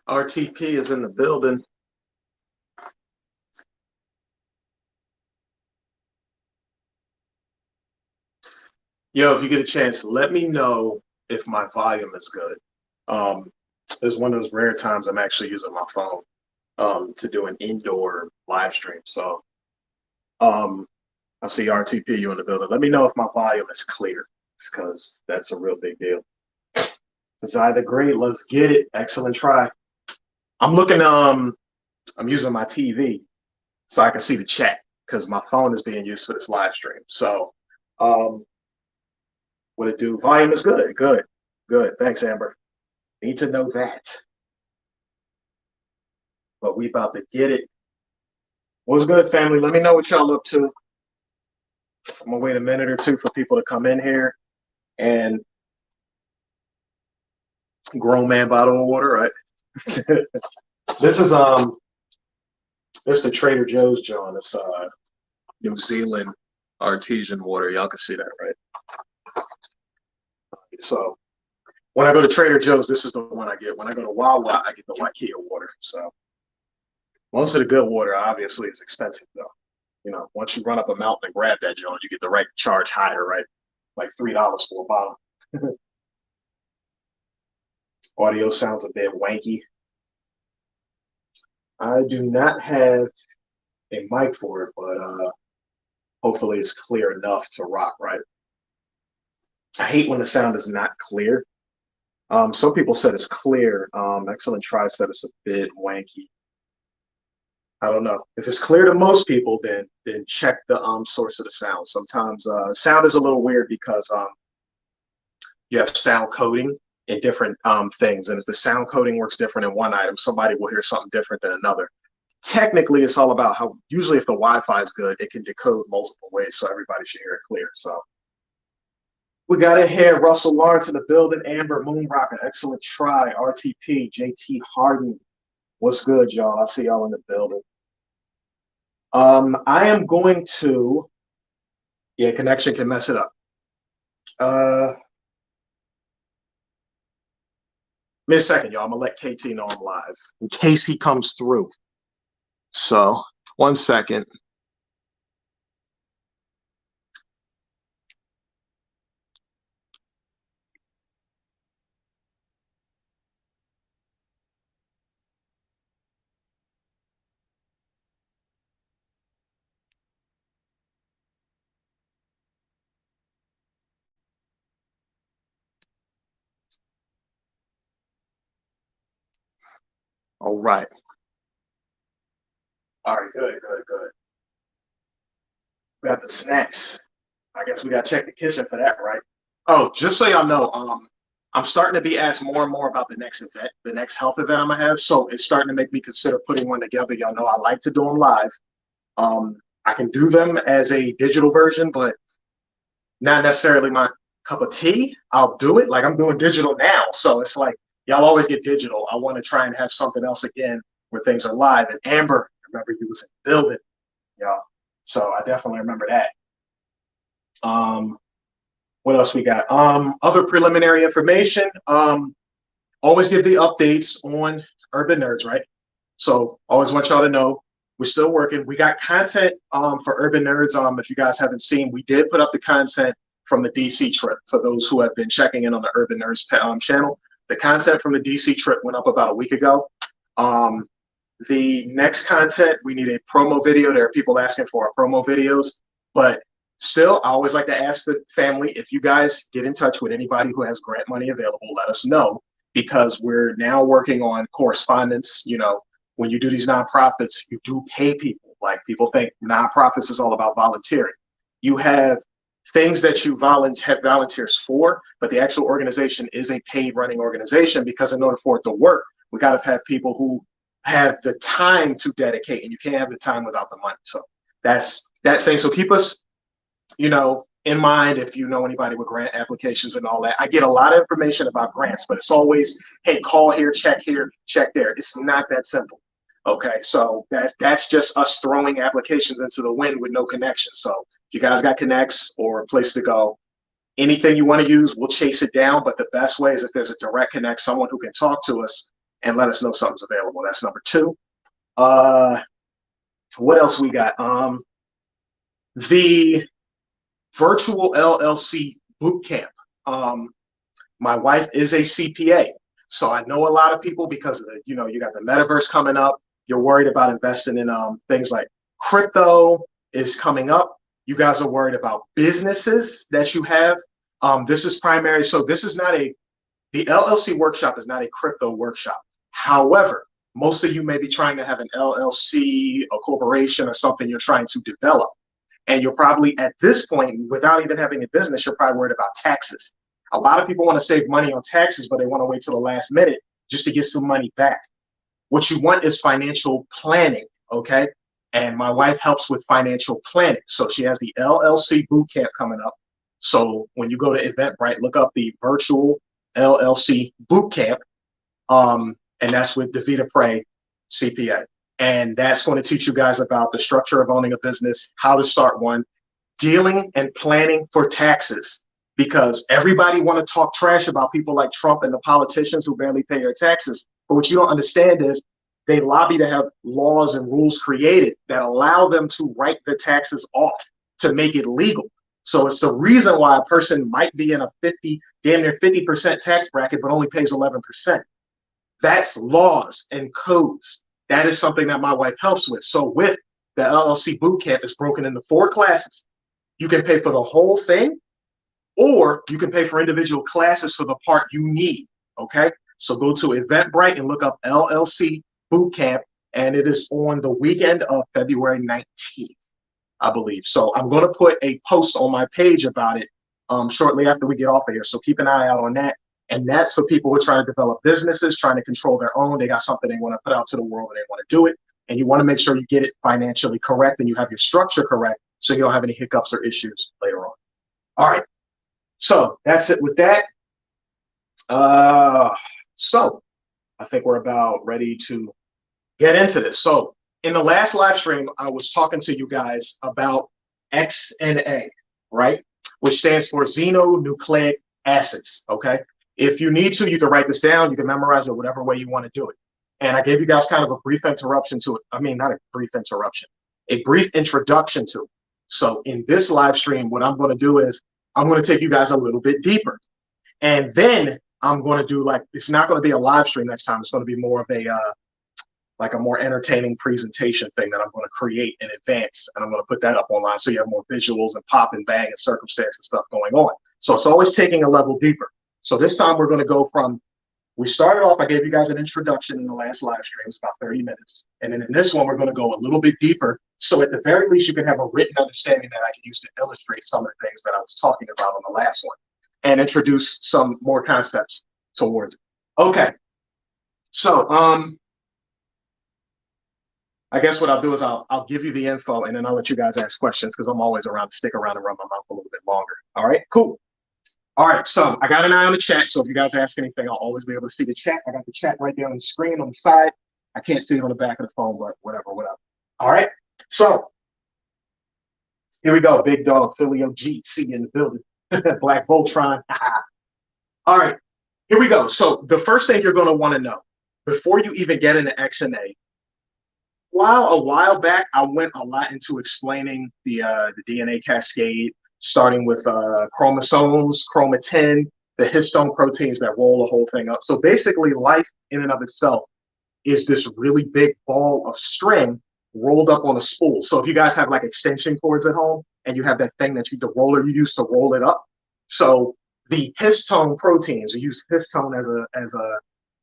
RTP is in the building. Yo, if you get a chance, let me know if my volume is good. It's one of those rare times I'm actually using my phone to do an indoor live stream. So I see RTP you in the building. Let me know if my volume is clear, because that's a real big deal. It's either great, let's get it. Excellent try. I'm looking, I'm using my TV so I can see the chat because my phone is being used for this live stream. So what it do? Volume is good. Good. Thanks, Amber. Need to know that. But we about to get it. What's good, family? Let me know what y'all up to. I'm gonna wait a minute or two for people to come in here. And grown man bottle of water, right? This is this is the Trader Joe's John. It's New Zealand artesian water. Y'all can see that, right? So when I go to Trader Joe's, this is the one I get. When I go to Wawa, I get the Ikea water. So most of the good water obviously is expensive though. You know, once you run up a mountain and grab that joint, you get the right to charge higher, right? Like $3 for a bottle. Audio sounds a bit wanky. I do not have a mic for it, but hopefully it's clear enough to rock, right? I hate when the sound is not clear. Some people said it's clear. Excellent Try said it's a bit wanky. I don't know. If it's clear to most people, then check the source of the sound. Sometimes sound is a little weird because you have sound coding in different things. And if the sound coding works different in one item, somebody will hear something different than another. Technically, it's all about how, usually if the Wi-Fi is good, it can decode multiple ways, so everybody should hear it clear. So we got it here. Russell Lawrence in the building. Amber Moonrocker, excellent try. RTP, JT Harden. What's good, y'all? I see y'all in the building. I am going to, yeah, connection can mess it up. Give me a second, y'all. I'm gonna let KT know I'm live in case he comes through. So 1 second. All right. All right, good. We got the snacks. I guess we got to check the kitchen for that, right? Oh, just so y'all know, I'm starting to be asked more and more about the next event, the next health event I'm gonna have. So it's starting to make me consider putting one together. Y'all know I like to do them live. I can do them as a digital version, but not necessarily my cup of tea. I'll do it like I'm doing digital now. So it's like y'all always get digital. I want to try and have something else again where things are live. And Amber, remember you was in the building, y'all. So I definitely remember that. What else we got? Other preliminary information. Always give the updates on Urban Nerds, right? So always want y'all to know we're still working. We got content for Urban Nerds. If you guys haven't seen, we did put up the content from the DC trip. For those who have been checking in on the Urban Nerds channel, the content from the DC trip went up about a week ago. The next content, we need a promo video. There are people asking for our promo videos, but still, I always like to ask the family, if you guys get in touch with anybody who has grant money available, let us know, because we're now working on correspondence. You know, when you do these nonprofits, you do pay people. Like, people think nonprofits is all about volunteering. You have things that you have volunteers for, but the actual organization is a paid running organization, because in order for it to work, we got to have people who have the time to dedicate, and you can't have the time without the money. So that's that thing. So keep us, you know, in mind if you know anybody with grant applications and all that. I get a lot of information about grants, but it's always, hey, call here, check there. It's not that simple. Okay, so that's just us throwing applications into the wind with no connection. So if you guys got connects or a place to go, anything you want to use, we'll chase it down. But the best way is if there's a direct connect, someone who can talk to us and let us know something's available. That's number 2. What else we got? The virtual LLC boot camp. My wife is a CPA, so I know a lot of people because of the, you got the metaverse coming up. You're worried about investing in things like crypto is coming up. You guys are worried about businesses that you have. This is primary. So this is not the LLC workshop is not a crypto workshop. However, most of you may be trying to have an LLC, a corporation, or something you're trying to develop. And you're probably at this point, without even having a business, you're probably worried about taxes. A lot of people want to save money on taxes, but they want to wait till the last minute just to get some money back. What you want is financial planning, okay? And my wife helps with financial planning. So she has the Llc Boot Camp coming up. So when you go to Eventbrite, look up the virtual Llc Boot Camp. And that's with Davita Prey, CPA. And that's going to teach you guys about the structure of owning a business, how to start one, dealing and planning for taxes. Because everybody want to talk trash about people like Trump and the politicians who barely pay their taxes. But what you don't understand is they lobby to have laws and rules created that allow them to write the taxes off to make it legal. So it's the reason why a person might be in a damn near 50% tax bracket, but only pays 11%. That's laws and codes. That is something that my wife helps with. So with the Llc Boot Camp, it's broken into 4 classes. You can pay for the whole thing, or you can pay for individual classes for the part you need, okay? So go to Eventbrite and look up Llc Boot Camp, and it is on the weekend of February 19th, I believe. So I'm going to put a post on my page about it shortly after we get off of here. So keep an eye out on that. And that's for people who are trying to develop businesses, trying to control their own. They got something they want to put out to the world and they want to do it. And you want to make sure you get it financially correct and you have your structure correct so you don't have any hiccups or issues later on. All right. So that's it with that. So I think we're about ready to get into this. So in the last live stream, I was talking to you guys about XNA, right? Which stands for xenonucleic acids, okay? If you need to, you can write this down. You can memorize it whatever way you want to do it. And I gave you guys kind of a brief interruption to it. I mean, not a brief interruption, a brief introduction to it. So in this live stream, what I'm going to do is I'm going to take you guys a little bit deeper. And then I'm going to do like, it's not going to be a live stream next time. It's going to be more of a, like a more entertaining presentation thing that I'm going to create in advance. And I'm going to put that up online so you have more visuals and pop and bang and circumstance and stuff going on. So it's always taking a level deeper. So this time we're going to go from, we started off, I gave you guys an introduction in the last live stream, it's about 30 minutes. And then in this one, we're going to go a little bit deeper. So at the very least, you can have a written understanding that I can use to illustrate some of the things that I was talking about on the last one and introduce some more concepts towards it. Okay. So, I guess what I'll do is I'll give you the info and then I'll let you guys ask questions because I'm always around to stick around and run my mouth a little bit longer. All right, cool. All right, so I got an eye on the chat. So if you guys ask anything, I'll always be able to see the chat. I got the chat right there on the screen on the side. I can't see it on the back of the phone, but whatever. All right, so here we go. Big dog, Philly OG, see you in the building. Black Voltron. All right, here we go. So the first thing you're going to want to know before you even get into XNA, while a while back, I went a lot into explaining the DNA cascade, starting with chromosomes, chromatin, the histone proteins that roll the whole thing up. So basically, life in and of itself is this really big ball of string rolled up on a spool. So if you guys have like extension cords at home and you have that thing that the roller you use to roll it up. So the histone proteins, you use histone as a,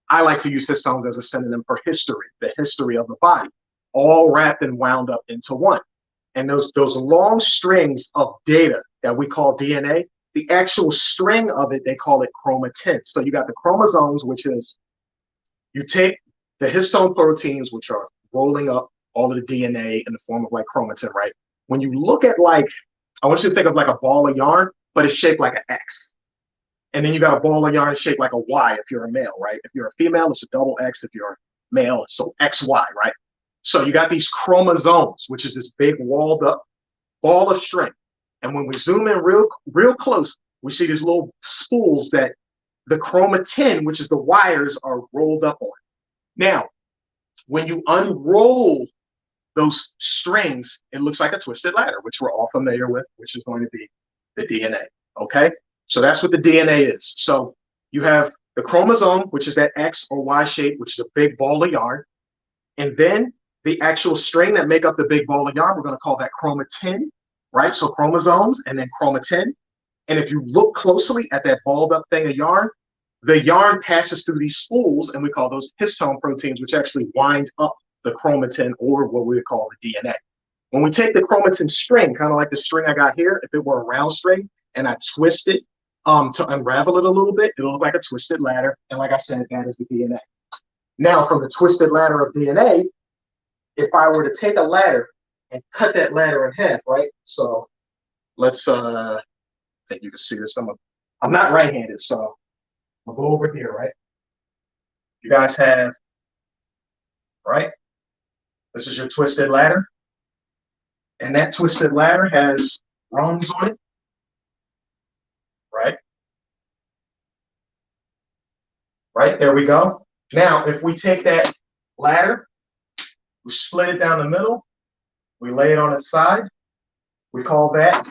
I like to use histones as a synonym for history, the history of the body, all wrapped and wound up into one. And those long strings of data that we call DNA, the actual string of it, they call it chromatin. So you got the chromosomes, which is, you take the histone proteins, which are rolling up all of the DNA in the form of like chromatin, right? When you look at like, I want you to think of like a ball of yarn, but it's shaped like an X. And then you got a ball of yarn shaped like a Y if you're a male, right? If you're a female, it's a double X. If you're male, so XY, right? So you got these chromosomes, which is this big walled up ball of string. And when we zoom in real close, we see these little spools that the chromatin, which is the wires, are rolled up on. Now, when you unroll those strings, it looks like a twisted ladder, which we're all familiar with, which is going to be the DNA, okay? So that's what the DNA is. So you have the chromosome, which is that X or Y shape, which is a big ball of yarn. And then the actual string that make up the big ball of yarn, we're going to call that chromatin, right? So chromosomes and then chromatin. And if you look closely at that balled up thing of yarn, the yarn passes through these spools, and we call those histone proteins, which actually wind up the chromatin, or what we would call the DNA. When we take the chromatin string, kind of like the string I got here, if it were a round string and I twist it to unravel it a little bit, it'll look like a twisted ladder. And like I said, that is the DNA. Now, from the twisted ladder of DNA, if I were to take a ladder and cut that ladder in half, right? So let's, I think you can see this. I'm not right-handed, so I'll go over here, right? You guys have, right? This is your twisted ladder. And that twisted ladder has rungs on it, right? Right, there we go. Now, if we take that ladder, we split it down the middle, we lay it on its side, we call that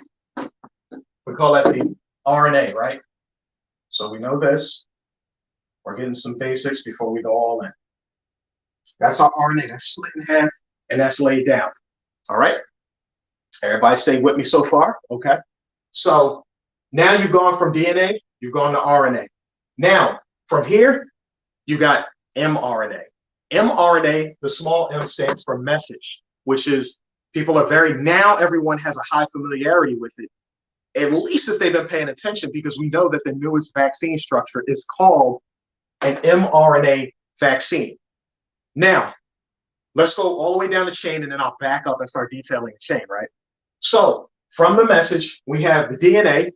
the RNA, right? So we know this. We're getting some basics before we go all in. That's our RNA. That's split in half, and that's laid down. All right? Everybody stay with me so far? Okay. So now you've gone from DNA, you've gone to RNA. Now, from here, you got mRNA. mRNA, the small m stands for message, which is now everyone has a high familiarity with it, at least if they've been paying attention, because we know that the newest vaccine structure is called an mRNA vaccine. Now, let's go all the way down the chain, and then I'll back up and start detailing the chain, right? So from the message, we have the DNA.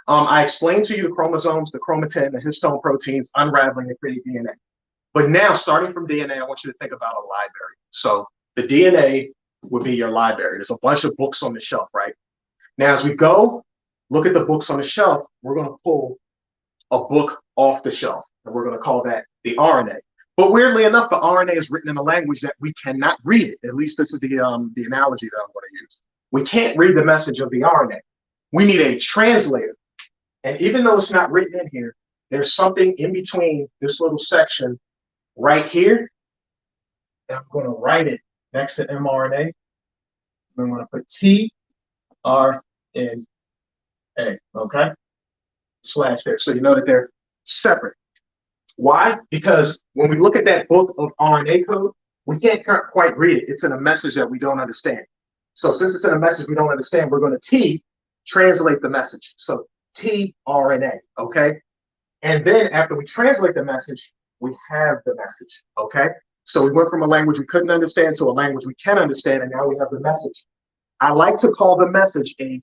I explained to you the chromosomes, the chromatin, the histone proteins, unraveling to create DNA. But now, starting from DNA, I want you to think about a library. So the DNA would be your library. There's a bunch of books on the shelf, right? Now, as we go, look at the books on the shelf, we're going to pull a book off the shelf, and we're going to call that the RNA. But weirdly enough, the RNA is written in a language that we cannot read it. At least this is the analogy that I'm going to use. We can't read the message of the RNA. We need a translator. And even though it's not written in here, there's something in between this little section right here. And I'm going to write it next to mRNA. I'm going to put tRNA, okay? Slash there. So you know that they're separate. Why? Because when we look at that book of RNA code, we can't quite read it. It's in a message that we don't understand. So since it's in a message we don't understand, we're going to translate the message. So tRNA, okay? And then after we translate the message, we have the message, okay? So we went from a language we couldn't understand to a language we can understand, and now we have the message. I like to call the message a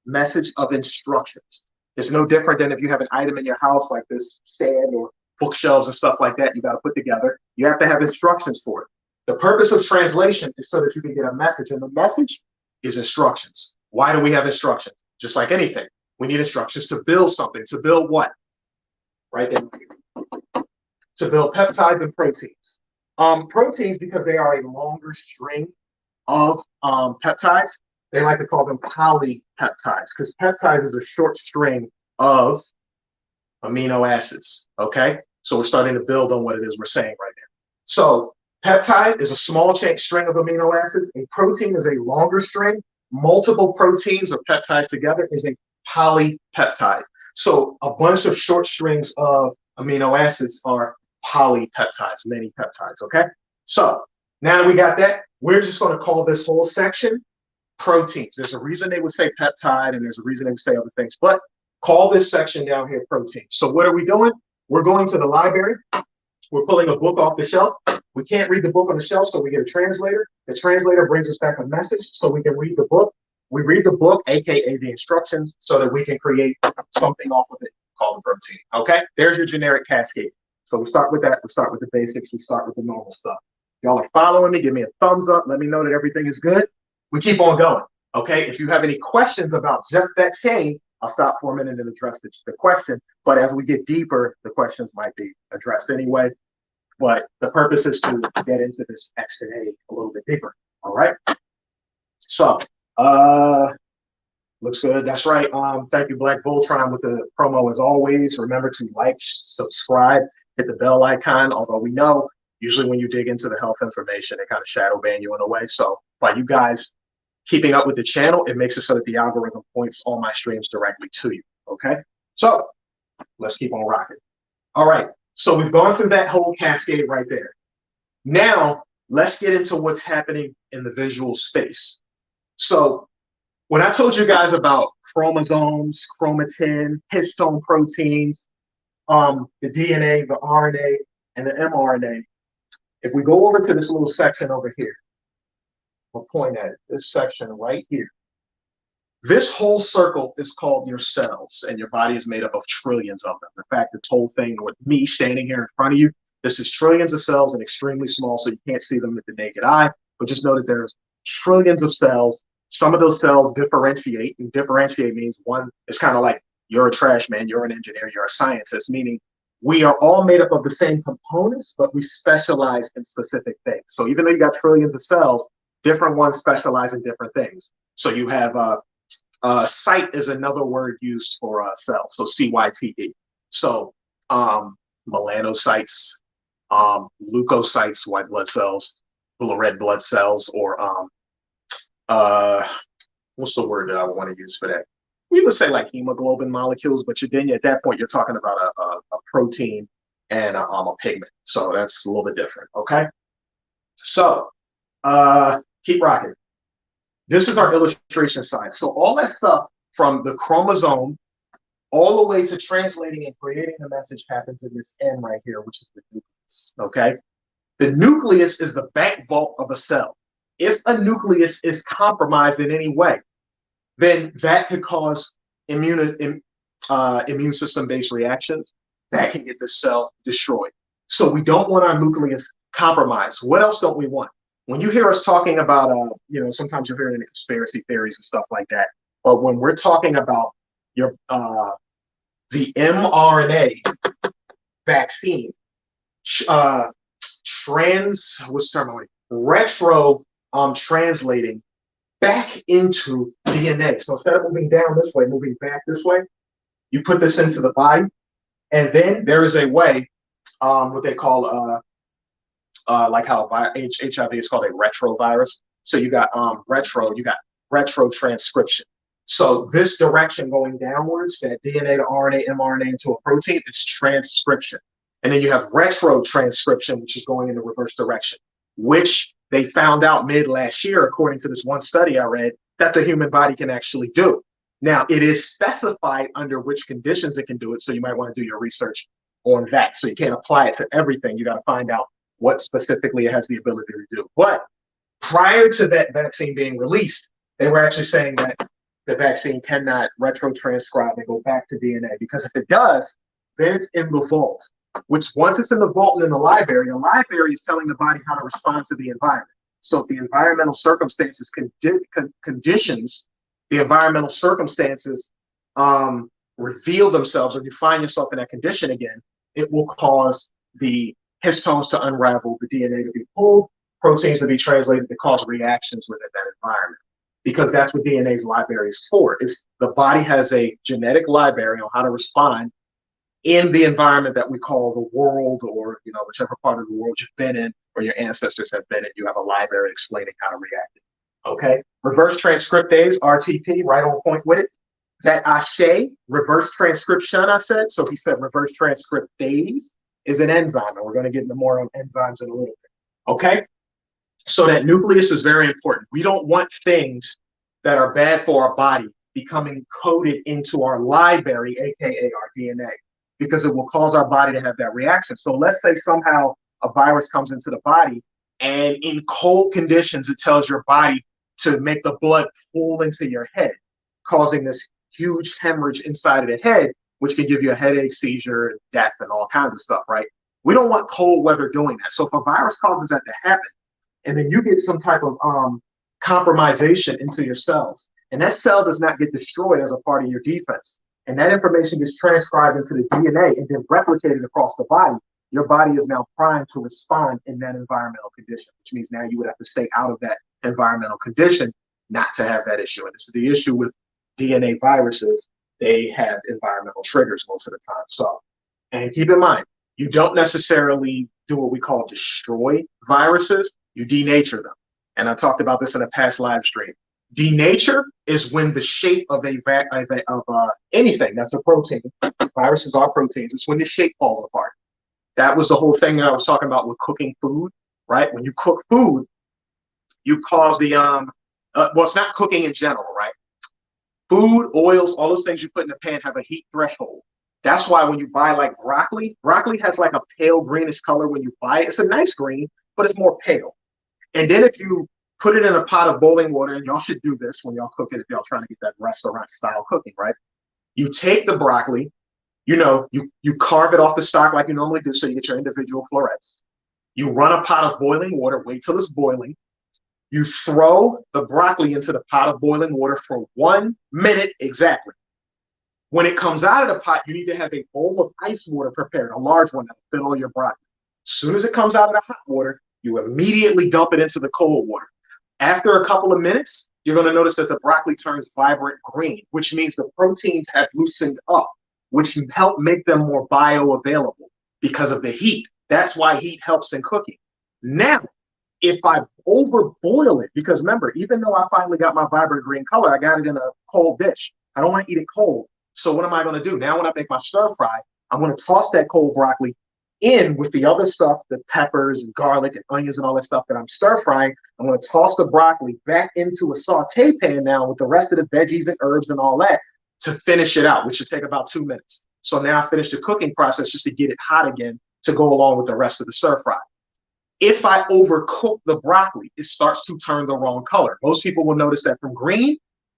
message of instructions. It's no different than if you have an item in your house like this stand or bookshelves and stuff like that you got to put together. You have to have instructions for it. The purpose of translation is so that you can get a message, and the message is instructions. Why do we have instructions? Just like anything, we need instructions to build something. To build what? Right there. To build peptides and proteins. Proteins, because they are a longer string of peptides, they like to call them polypeptides, because peptides is a short string of amino acids, okay? So we're starting to build on what it is we're saying right now. So peptide is a small chain string of amino acids. A protein is a longer string. Multiple proteins or peptides together is a polypeptide. So a bunch of short strings of amino acids are polypeptides, many peptides, okay? So now that we got that, we're just going to call this whole section proteins. There's a reason they would say peptide, and there's a reason they would say other things, but call this section down here protein. So what are we doing? We're going to the library. We're pulling a book off the shelf. We can't read the book on the shelf, so we get a translator. The translator brings us back a message so we can read the book. We read the book, aka the instructions, so that we can create something off of it called a protein. Okay, there's your generic cascade. So we start with that. We start with the basics. We start with the normal stuff. Y'all are following me. Give me a thumbs up. Let me know that everything is good. We keep on going. Okay, if you have any questions about just that chain, I'll stop for a minute and address the question. But as we get deeper, the questions might be addressed anyway. but the purpose is to get into this X and A little bit deeper. All right. So, looks good. That's right. Thank you, Black Voltron, with the promo as always. Remember to like, subscribe, hit the bell icon. Although we know usually when you dig into the health information, they kind of shadow ban you in a way. So by you guys keeping up with the channel, it makes it so that the algorithm points all my streams directly to you. Okay. So let's keep on rocking. All right. So we've gone through that whole cascade right there. Now let's get into what's happening in the visual space. So when I told you guys about chromosomes, chromatin, histone proteins, the DNA, the RNA, and the mRNA, if we go over to this little section over here, we'll point at it, this section right here. This whole circle is called your cells, and your body is made up of trillions of them. In fact, this whole thing with me standing here in front of you, this is trillions of cells and extremely small, so you can't see them with the naked eye, but just know that there's trillions of cells. Some of those cells differentiate, and differentiate means one, it's kind of like you're a trash man, you're an engineer, you're a scientist, meaning we are all made up of the same components, but we specialize in specific things. So even though you got trillions of cells, different ones specialize in different things. So you have site is another word used for cell, so CYTE. So melanocytes, leukocytes, white blood cells, red blood cells, or what's the word that I want to use for that? We would say like hemoglobin molecules, but then at that point you're talking about a protein and a pigment. So that's a little bit different. Okay. So keep rocking. This is our illustration side. So all that stuff from the chromosome all the way to translating and creating the message happens in this N right here, which is the nucleus. Okay. The nucleus is the bank vault of a cell. If a nucleus is compromised in any way, then that could cause immune system based reactions that can get the cell destroyed. So we don't want our nucleus compromised. What else don't we want? When you hear us talking about, sometimes you're hearing the conspiracy theories and stuff like that. But when we're talking about your the mRNA vaccine, retro translating back into DNA. So instead of moving down this way, moving back this way, you put this into the body, and then there is a way, what they call like how HIV is called a retrovirus. So you got retro transcription. So this direction going downwards, that DNA to RNA, mRNA into a protein, is transcription. And then you have retro transcription, which is going in the reverse direction, which they found out mid last year, according to this one study I read, that the human body can actually do. Now, it is specified under which conditions it can do it. So you might want to do your research on that. So you can't apply it to everything. You got to find out what specifically it has the ability to do. But prior to that vaccine being released, they were actually saying that the vaccine cannot retrotranscribe and go back to DNA, because if it does, then it's in the vault, which once it's in the vault and in the library is telling the body how to respond to the environment. So if the environmental circumstances conditions, the environmental circumstances reveal themselves, or you find yourself in that condition again, it will cause the histones to unravel, the DNA to be pulled, proteins to be translated to cause reactions within that environment. Because that's what DNA's library is for. It's the body has a genetic library on how to respond in the environment that we call the world, or whichever part of the world you've been in or your ancestors have been in. You have a library explaining how to react. Okay, reverse transcriptase, RTP, right on point with it. That Ashe, reverse transcription, I said. So he said reverse transcriptase is an enzyme, and we're going to get into more on enzymes in a little bit. Okay, so that nucleus is very important. We don't want things that are bad for our body becoming coded into our library, aka our DNA, because it will cause our body to have that reaction. So let's say somehow a virus comes into the body, and in cold conditions, it tells your body to make the blood pool into your head, causing this huge hemorrhage inside of the head, which can give you a headache, seizure, death, and all kinds of stuff, right? We don't want cold weather doing that. So if a virus causes that to happen, and then you get some type of compromisation into your cells, and that cell does not get destroyed as a part of your defense, and that information gets transcribed into the DNA and then replicated across the body, your body is now primed to respond in that environmental condition, which means now you would have to stay out of that environmental condition not to have that issue. And this is the issue with DNA viruses. They have environmental triggers most of the time. So, and keep in mind, you don't necessarily do what we call destroy viruses, you denature them. And I talked about this in a past live stream. Denature is when the shape of anything that's a protein, viruses are proteins, it's when the shape falls apart. That was the whole thing that I was talking about with cooking food, right? When you cook food, you cause the, well, it's not cooking in general, right? Food, oils, all those things you put in the pan have a heat threshold. That's why when you buy like broccoli has like a pale greenish color when you buy it. It's a nice green, but it's more pale. And then if you put it in a pot of boiling water, and y'all should do this when y'all cook it if y'all trying to get that restaurant style cooking, right? You take the broccoli, you know, you carve it off the stalk like you normally do, so you get your individual florets. You run a pot of boiling water, wait till it's boiling. You throw the broccoli into the pot of boiling water for 1 minute exactly. When it comes out of the pot, you need to have a bowl of ice water prepared, a large one that will fit all your broccoli. As soon as it comes out of the hot water, you immediately dump it into the cold water. After a couple of minutes, you're going to notice that the broccoli turns vibrant green, which means the proteins have loosened up, which help make them more bioavailable because of the heat. That's why heat helps in cooking. Now, if I overboil it, because remember, even though I finally got my vibrant green color, I got it in a cold dish. I don't want to eat it cold. So what am I going to do? Now when I make my stir fry, I'm going to toss that cold broccoli in with the other stuff, the peppers and garlic and onions and all that stuff that I'm stir frying. I'm going to toss the broccoli back into a saute pan now with the rest of the veggies and herbs and all that to finish it out, which should take about 2 minutes. So now I finished the cooking process just to get it hot again to go along with the rest of the stir fry. If I overcook the broccoli, it starts to turn the wrong color. Most people will notice that from green,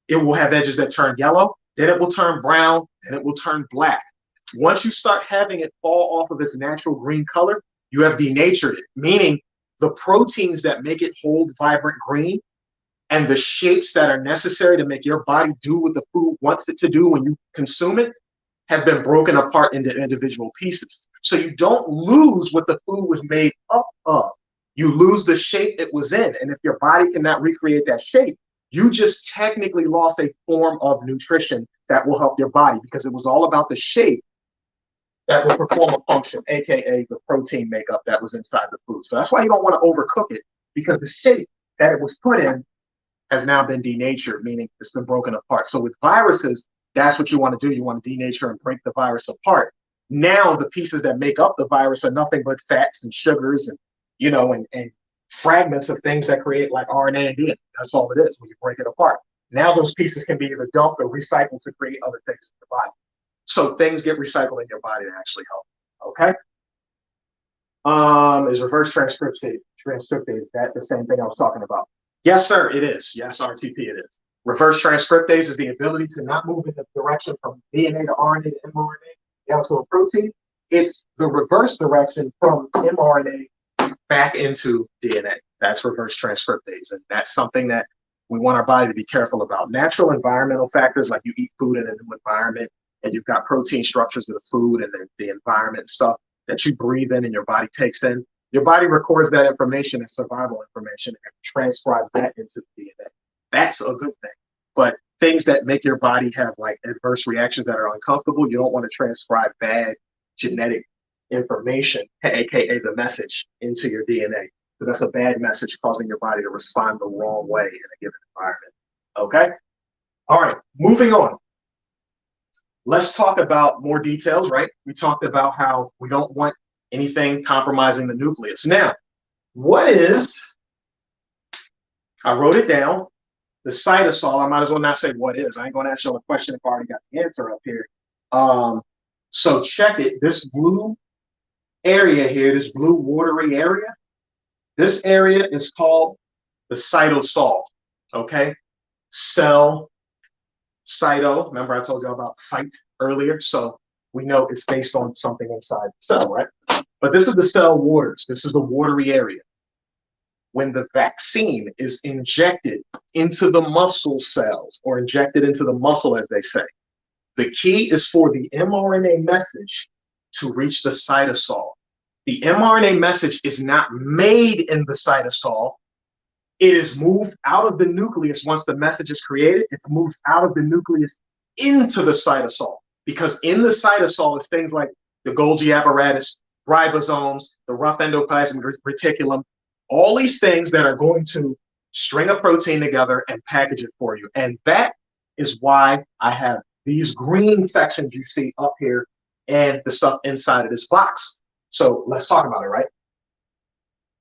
it will have edges that turn yellow, then it will turn brown, then it will turn black. Once you start having it fall off of its natural green color, you have denatured it, meaning the proteins that make it hold vibrant green and the shapes that are necessary to make your body do what the food wants it to do when you consume it have been broken apart into individual pieces. So you don't lose what the food was made up of. You lose the shape it was in. And if your body cannot recreate that shape, you just technically lost a form of nutrition that will help your body, because it was all about the shape that will perform a function, aka the protein makeup that was inside the food. So that's why you don't want to overcook it, because the shape that it was put in has now been denatured, meaning it's been broken apart. So with viruses, that's what you want to do. You want to denature and break the virus apart. Now the pieces that make up the virus are nothing but fats and sugars and, you know, and fragments of things that create like RNA and DNA. That's all it is when you break it apart. Now those pieces can be either dumped or recycled to create other things in your body. So things get recycled in your body to actually help. Okay. Is reverse transcriptase that the same thing I was talking about? Yes, sir, it is. Yes, RTP, it is. Reverse transcriptase is the ability to not move in the direction from DNA to RNA to mRNA down to a protein. It's the reverse direction from mRNA back into DNA. That's reverse transcriptase. And that's something that we want our body to be careful about. Natural environmental factors, like you eat food in a new environment and you've got protein structures of the food and the environment stuff that you breathe in and your body takes in. Your body records that information as survival information and transcribes that into the DNA. That's a good thing. But things that make your body have like adverse reactions that are uncomfortable, you don't want to transcribe bad genetic information, aka the message, into your DNA, because that's a bad message causing your body to respond the wrong way in a given environment. Okay? All right, moving on. Let's talk about more details, right? We talked about how we don't want anything compromising the nucleus. Now, what is, I wrote it down, the cytosol. I might as well not say what is. I ain't going to ask you a question if I already got the answer up here. So check it. This blue area here, this blue watery area, this area is called the cytosol. Okay? Cell, cyto. Remember I told you about site earlier? So we know it's based on something inside the cell, right? But this is the cell waters. This is the watery area. When the vaccine is injected into the muscle cells, or injected into the muscle, as they say, the key is for the mRNA message to reach the cytosol. The mRNA message is not made in the cytosol. It is moved out of the nucleus. Once the message is created, it's moved out of the nucleus into the cytosol, because in the cytosol is things like the Golgi apparatus, ribosomes, the rough endoplasmic reticulum, all these things that are going to string a protein together and package it for you. And that is why I have these green sections you see up here and the stuff inside of this box. So let's talk about it, right?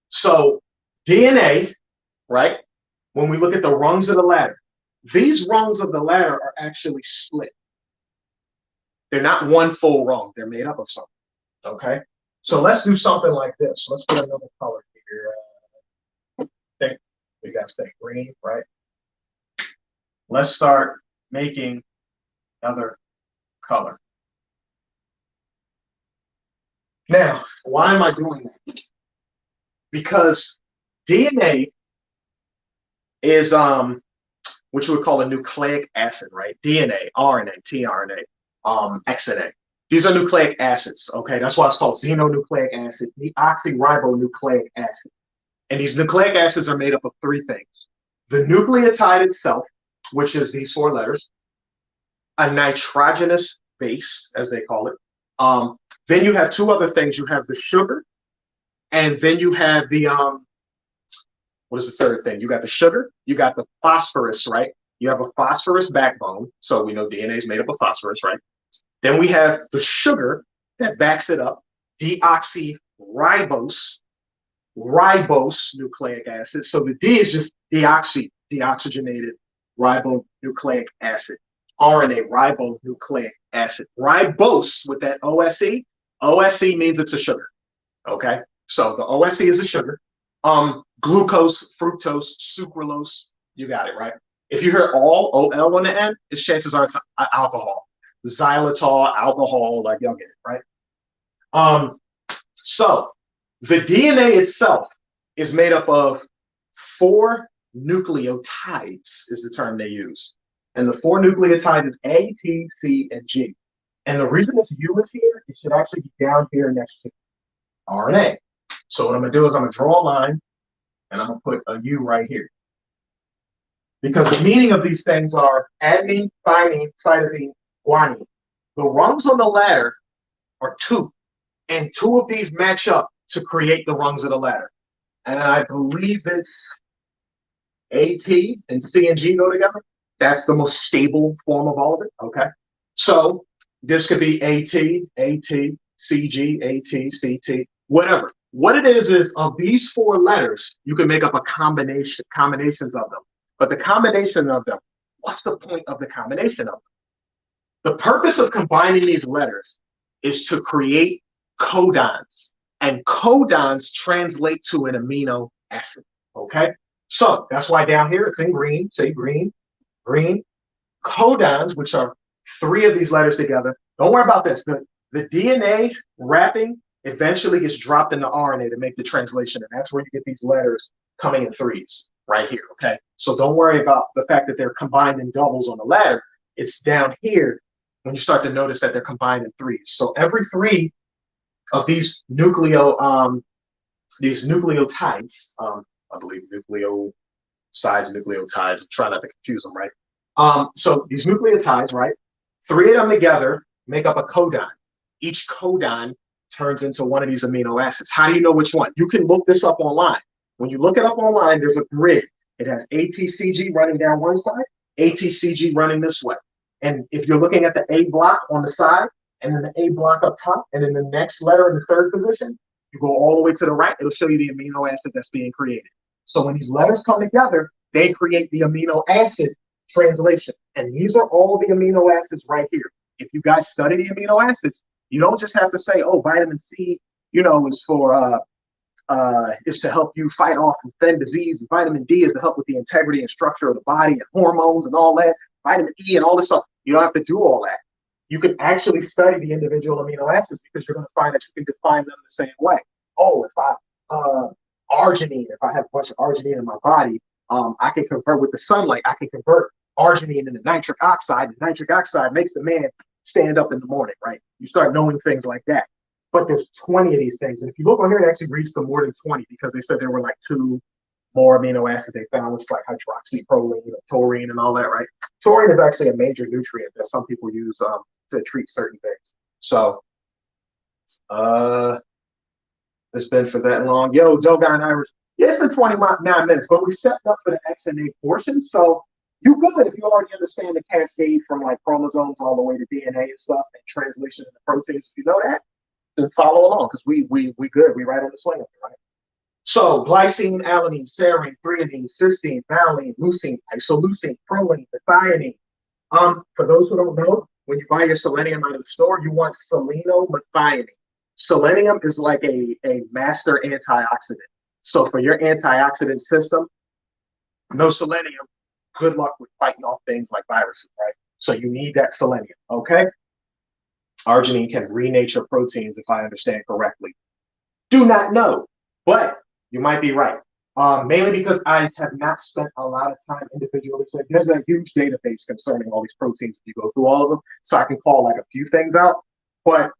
So DNA, right? When we look at the rungs of the ladder, these rungs of the ladder are actually split. They're not one full rung. They're made up of something, okay? So let's do something like this. Let's put another color here. Think we got to say green, right? Let's start making another color. Now, why am I doing that? Because DNA is what you would call a nucleic acid, right? DNA, RNA, tRNA, XNA. These are nucleic acids, okay? That's why it's called xenonucleic acid, deoxyribonucleic acid. And these nucleic acids are made up of three things: the nucleotide itself, which is these four letters, a nitrogenous base, as they call it. Then you have two other things. You have the sugar, and then you have the what is the third thing? You got the sugar, you got the phosphorus, right? You have a phosphorus backbone, so we know DNA is made up of phosphorus, right? Then we have the sugar that backs it up, deoxyribose, ribose nucleic acid. So the D is just deoxygenated ribonucleic acid. RNA, ribonucleic acid. Ribose with that OSE. OSE means it's a sugar. Okay, so the OSE is a sugar. Glucose, fructose, sucralose, you got it, right? If you hear all OL on the end, its chances are it's alcohol. Xylitol, alcohol, like y'all get it, right? So the DNA itself is made up of 4 nucleotides, is the term they use. And the 4 nucleotides is A, T, C, and G. And the reason this U is here, it should actually be down here next to RNA. So what I'm gonna do is I'm gonna draw a line and I'm gonna put a U right here. Because the meaning of these things are adenine, thymine, cytosine, guanine. The rungs on the ladder are 2, and 2 of these match up to create the rungs of the ladder. And I believe it's AT and C and G go together. That's the most stable form of all of it, okay? So this could be AT, AT, CG, AT, CT, whatever. What it is of these 4 letters, you can make up a combinations of them. But the combination of them, what's the point of the combination of them? The purpose of combining these letters is to create codons, and codons translate to an amino acid, okay? So that's why down here it's in green, say green, green. Codons, which are 3 of these letters together. Don't worry about this. The DNA wrapping eventually gets dropped in the RNA to make the translation, and that's where you get these letters coming in 3s right here, okay? So don't worry about the fact that they're combined in doubles on the ladder. It's down here when you start to notice that they're combined in 3s. So every 3 of these nucleotides, I believe nucleotides, I'm trying not to confuse them, right? So these nucleotides, right? 3 of them together make up a codon. Each codon turns into one of these amino acids. How do you know which one? You can look this up online. When you look it up online, there's a grid. It has ATCG running down one side, ATCG running this way. And if you're looking at the A block on the side, and then the A block up top, and then the next letter in the 3rd position, you go all the way to the right, it'll show you the amino acid that's being created. So when these letters come together, they create the amino acid translation. And these are all the amino acids right here. If you guys study the amino acids, you don't just have to say, oh, vitamin C, is for is to help you fight off and fend disease. And vitamin D is to help with the integrity and structure of the body and hormones and all that. Vitamin E and all this stuff. You don't have to do all that. You can actually study the individual amino acids because you're going to find that you can define them the same way. Oh, if arginine, if I have a bunch of arginine in my body, I can convert with the sunlight. I can convert arginine into nitric oxide, and nitric oxide makes the man stand up in the morning, right? You start knowing things like that. but there's 20 of these things. And if you look on here, it actually reads to more than 20 because they said there were like 2 more amino acids they found, which is like hydroxyproline, taurine, and all that, right? Taurine is actually a major nutrient that some people use to treat certain things. So, it's been for that long. Yo, Joe Guy and Irish. Yeah, it's been 29 minutes, but we set up for the X and A portion. So you good if you already understand the cascade from like chromosomes all the way to DNA and stuff and translation into proteins. If you know that, then follow along because we good. We right on the swing of it, right? So glycine, alanine, serine, threonine, cysteine, valine, leucine, isoleucine, proline, methionine. For those who don't know, when you buy your selenium out of the store, you want selenomethionine. Selenium is like a master antioxidant. So for your antioxidant system, no selenium, good luck with fighting off things like viruses, right? So you need that selenium, okay? Arginine can renature proteins, if I understand correctly. Do not know, but you might be right. Mainly because I have not spent a lot of time individually. So there's a huge database concerning all these proteins if you go through all of them. So I can call like a few things out. But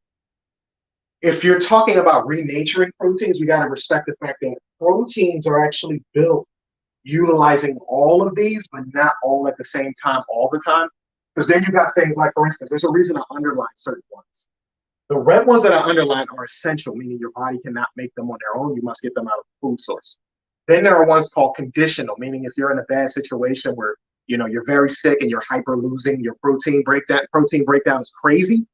if you're talking about renaturing proteins, we got to respect the fact that proteins are actually built utilizing all of these, but not all at the same time, all the time. Because then you got things like, for instance, there's a reason I underline certain ones. The red ones that I underline are essential, meaning your body cannot make them on their own. You must get them out of the food source. Then there are ones called conditional, meaning if you're in a bad situation where you're very sick and you're hyper losing your protein breakdown is crazy,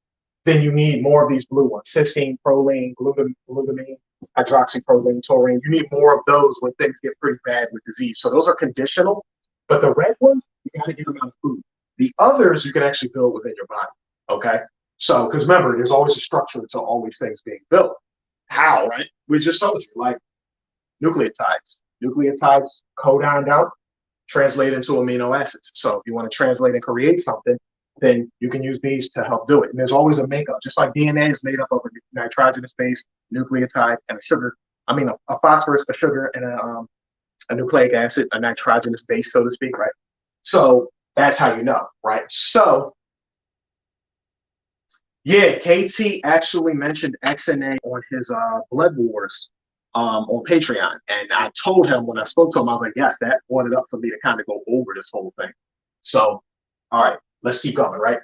then you need more of these blue ones: cysteine, proline, glutamine, hydroxyproline, taurine. You need more of those when things get pretty bad with disease. So those are conditional, but the red ones, you got to get them out of food. The others you can actually build within your body, okay? So, because remember, there's always a structure to all these things being built. How, right? We just told you, like nucleotides. Nucleotides codoned out, translate into amino acids. So if you want to translate and create something, then you can use these to help do it. And there's always a makeup, just like DNA is made up of a nitrogenous base, nucleotide, and a sugar. I mean, a phosphorus, a sugar, and a nucleic acid, a nitrogenous base, so to speak, right? So that's how you know, right? So yeah, KT actually mentioned XNA on his Blood Wars on Patreon. And I told him when I spoke to him, I was like, yes, that brought it up for me to kind of go over this whole thing. So, all right, let's keep going, right?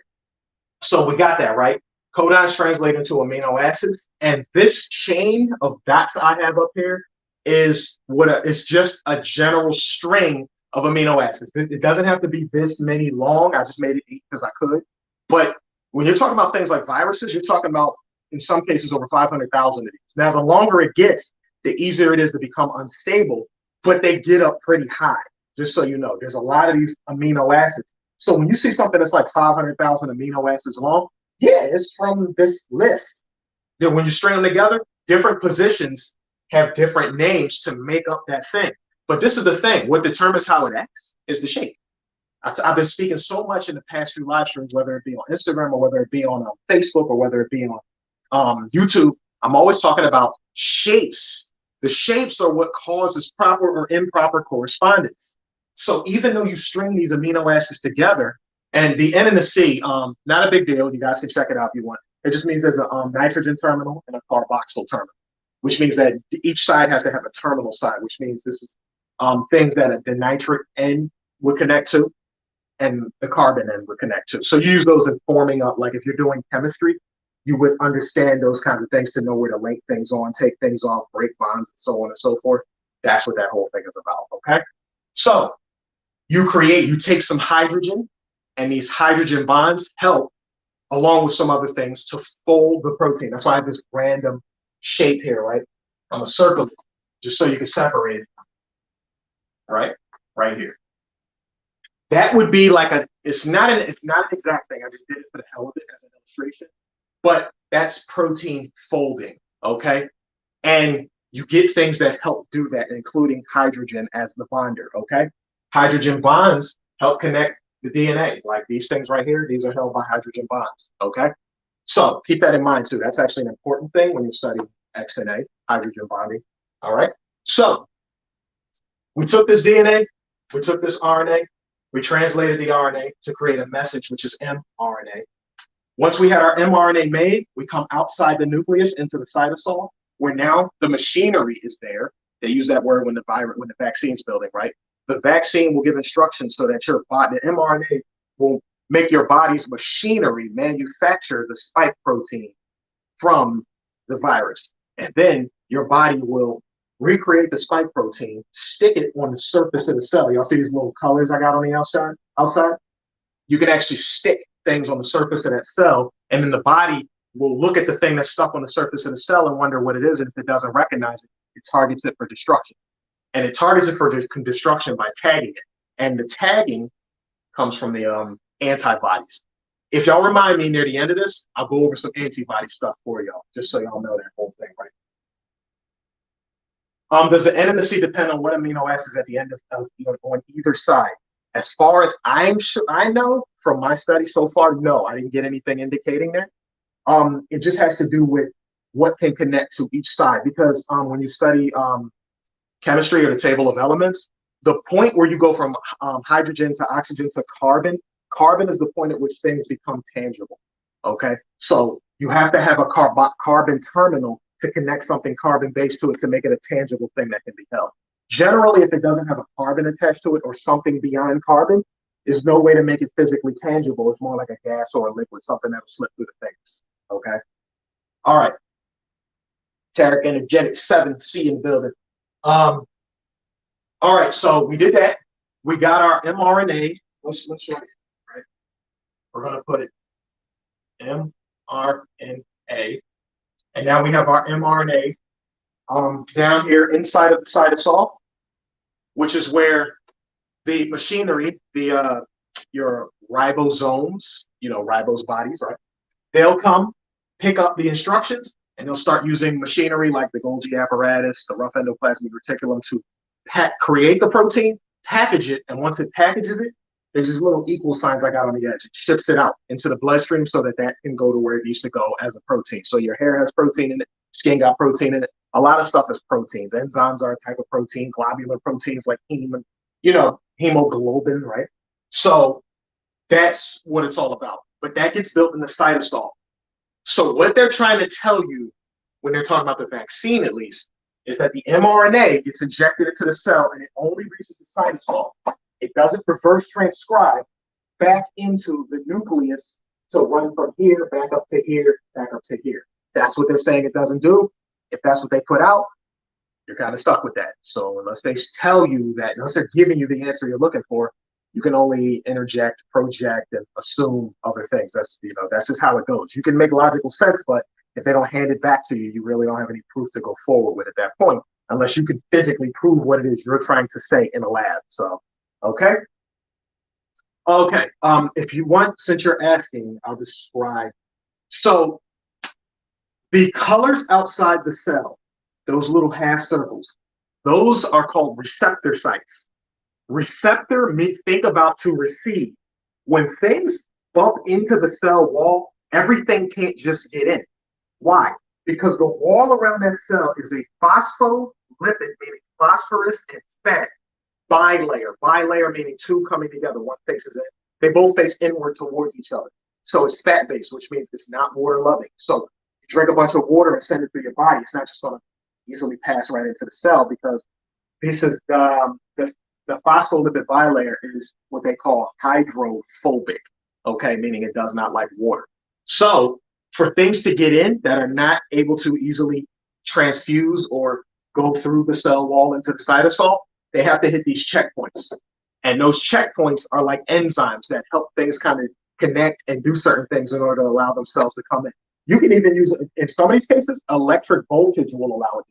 So we got that, right? Codons translate into amino acids. And this chain of dots I have up here is it's just a general string of amino acids. It doesn't have to be this many long. I just made it 8 because I could. But when you're talking about things like viruses, you're talking about, in some cases, over 500,000 of these. Now, the longer it gets, the easier it is to become unstable, but they get up pretty high, just so you know. There's a lot of these amino acids. So when you see something that's like 500,000 amino acids long, yeah, it's from this list. Then when you string them together, different positions have different names to make up that thing. But this is the thing. What determines how it acts is the shape. I've been speaking so much in the past few live streams, whether it be on Instagram or whether it be on Facebook or whether it be on YouTube. I'm always talking about shapes. The shapes are what causes proper or improper correspondence. So even though you string these amino acids together, and the N and the C, not a big deal. You guys can check it out if you want. It just means there's a nitrogen terminal and a carboxyl terminal, which means that each side has to have a terminal side, which means this is things that the nitric N would connect to and the carbon end would connect to. So you use those in forming up, like if you're doing chemistry, you would understand those kinds of things to know where to link things on, take things off, break bonds, and so on and so forth. That's what that whole thing is about, okay? So you take some hydrogen, and these hydrogen bonds help, along with some other things, to fold the protein. That's why I have this random shape here, right? I'm a circle, just so you can separate it, all right? Right here. That would be like it's not an exact thing. I just did it for the hell of it as an illustration, but that's protein folding, okay? And you get things that help do that, including hydrogen as the bonder, okay? Hydrogen bonds help connect the DNA, like these things right here. These are held by hydrogen bonds, okay? So keep that in mind too. That's actually an important thing when you study X and A, hydrogen bonding, all right? So we took this DNA, we took this RNA, we translated the RNA to create a message, which is mRNA. Once we had our mRNA made, we come outside the nucleus into the cytosol, where now the machinery is there. They use that word when the vaccine's building, right? The vaccine will give instructions so that your body, the mRNA will make your body's machinery manufacture the spike protein from the virus. And then your body will recreate the spike protein, stick it on the surface of the cell. Y'all see these little colors I got on the outside? You can actually stick things on the surface of that cell, and then the body will look at the thing that's stuck on the surface of the cell and wonder what it is. And if it doesn't recognize it, it targets it for destruction. And it targets it for destruction by tagging it. And the tagging comes from the antibodies. If y'all remind me near the end of this, I'll go over some antibody stuff for y'all, just so y'all know that whole thing, right? Does the intimacy depend on what amino acids at the end of on either side? As far as I know from my study so far, no, I didn't get anything indicating that. It just has to do with what can connect to each side, because when you study chemistry or the table of elements, the point where you go from hydrogen to oxygen to carbon is the point at which things become tangible. Okay, so you have to have a carbon terminal to connect something carbon-based to it to make it a tangible thing that can be held. Generally, if it doesn't have a carbon attached to it or something beyond carbon, there's no way to make it physically tangible. It's more like a gas or a liquid, something that'll slip through the fingers. Okay. All right. Taric Energetic 7C in building. All right, so we did that. We got our mRNA. Let's show you, right? We're gonna put it mRNA. And now we have our mRNA down here inside of the cytosol, which is where the machinery, your ribosomes, ribose bodies, right? They'll come, pick up the instructions, and they'll start using machinery like the Golgi apparatus, the rough endoplasmic reticulum to create the protein, package it, and once it packages it, there's these little equal signs I got on the edge. It ships it out into the bloodstream so that can go to where it needs to go as a protein. So your hair has protein in it, skin got protein in it. A lot of stuff is proteins. Enzymes are a type of protein, globular proteins like hemoglobin, right? So that's what it's all about. But that gets built in the cytosol. So what they're trying to tell you when they're talking about the vaccine, at least, is that the mRNA gets injected into the cell and it only reaches the cytosol. It doesn't reverse transcribe back into the nucleus to run from here, back up to here, back up to here. That's what they're saying it doesn't do. If that's what they put out, you're kind of stuck with that. So unless they tell you that, unless they're giving you the answer you're looking for, you can only interject, project, and assume other things. That's just how it goes. You can make logical sense, but if they don't hand it back to you, you really don't have any proof to go forward with at that point, unless you can physically prove what it is you're trying to say in a lab. So, okay. If you want, since you're asking, I'll describe. So the colors outside the cell, those little half circles, those are called receptor sites. Receptor, think about to receive. When things bump into the cell wall, everything can't just get in. Why? Because the wall around that cell is a phospholipid, meaning phosphorus and fat, bilayer. Bilayer meaning two coming together. One faces in. They both face inward towards each other. So it's fat-based, which means it's not water-loving. So you drink a bunch of water and send it through your body. It's not just going to easily pass right into the cell, because this is the phospholipid bilayer is what they call hydrophobic, okay, meaning it does not like water. So for things to get in that are not able to easily transfuse or go through the cell wall into the cytosol, they have to hit these checkpoints. And those checkpoints are like enzymes that help things kind of connect and do certain things in order to allow themselves to come in. You can even use, in some of these cases, electric voltage will allow it.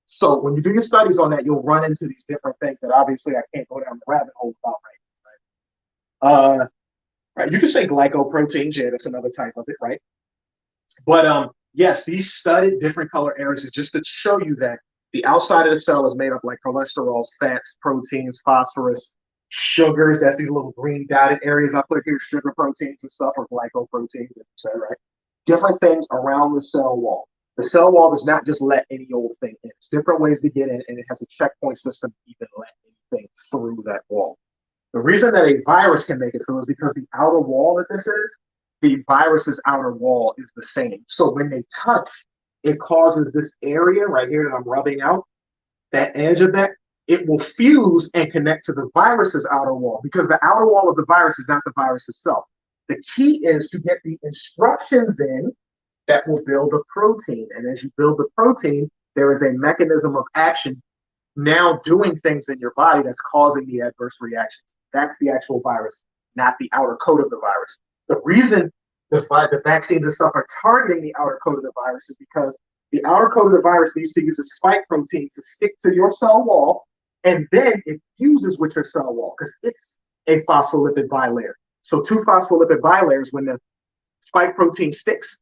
So when you do your studies on that, you'll run into these different things that obviously I can't go down the rabbit hole about right now. Right. You can say glycoproteins, yeah, that's another type of it, right? But yes, these studied different color areas is just to show you that the outside of the cell is made up like cholesterol, fats, proteins, phosphorus, sugars. That's these little green dotted areas I put here, sugar proteins and stuff, or glycoproteins, right? Different things around the cell wall. The cell wall does not just let any old thing in. There's different ways to get in, and it has a checkpoint system to even let anything through that wall. The reason that a virus can make it through is because the outer wall that this is, the virus's outer wall is the same. So when they touch, it causes this area right here that I'm rubbing out, that edge of that, it will fuse and connect to the virus's outer wall, because the outer wall of the virus is not the virus itself. The key is to get the instructions in that will build a protein. And as you build the protein, there is a mechanism of action now doing things in your body that's causing the adverse reactions. That's the actual virus, not the outer coat of the virus. The reason the vaccines and stuff are targeting the outer coat of the virus is because the outer coat of the virus needs to use a spike protein to stick to your cell wall, and then it fuses with your cell wall because it's a phospholipid bilayer. So two phospholipid bilayers, when the spike protein sticks,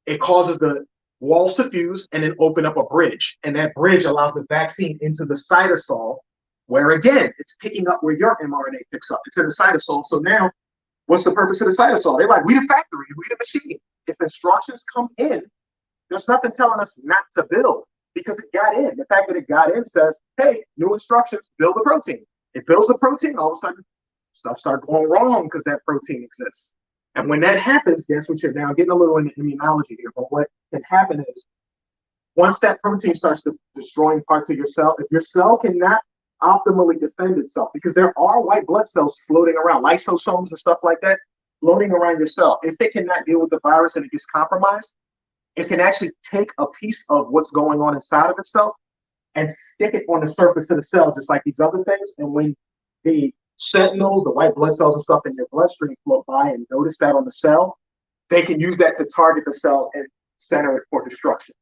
it causes the walls to fuse and then open up a bridge. And that bridge allows the vaccine into the cytosol, where again, it's picking up where your mRNA picks up. It's in the cytosol. So now, what's the purpose of the cytosol? They're like, we the factory, we the machine. If instructions come in, there's nothing telling us not to build, because it got in. The fact that it got in says, hey, new instructions, build a protein. It builds the protein, all of a sudden, stuff starts going wrong because that protein exists. And when that happens, guess what? You're now getting a little into immunology here, but what can happen is once that protein starts destroying parts of your cell, if your cell cannot optimally defend itself, because there are white blood cells floating around, lysosomes and stuff like that, floating around your cell. If it cannot deal with the virus and it gets compromised, it can actually take a piece of what's going on inside of itself and stick it on the surface of the cell, just like these other things. And when the sentinels, the white blood cells and stuff in your bloodstream float by and notice that on the cell, they can use that to target the cell and center it for destruction.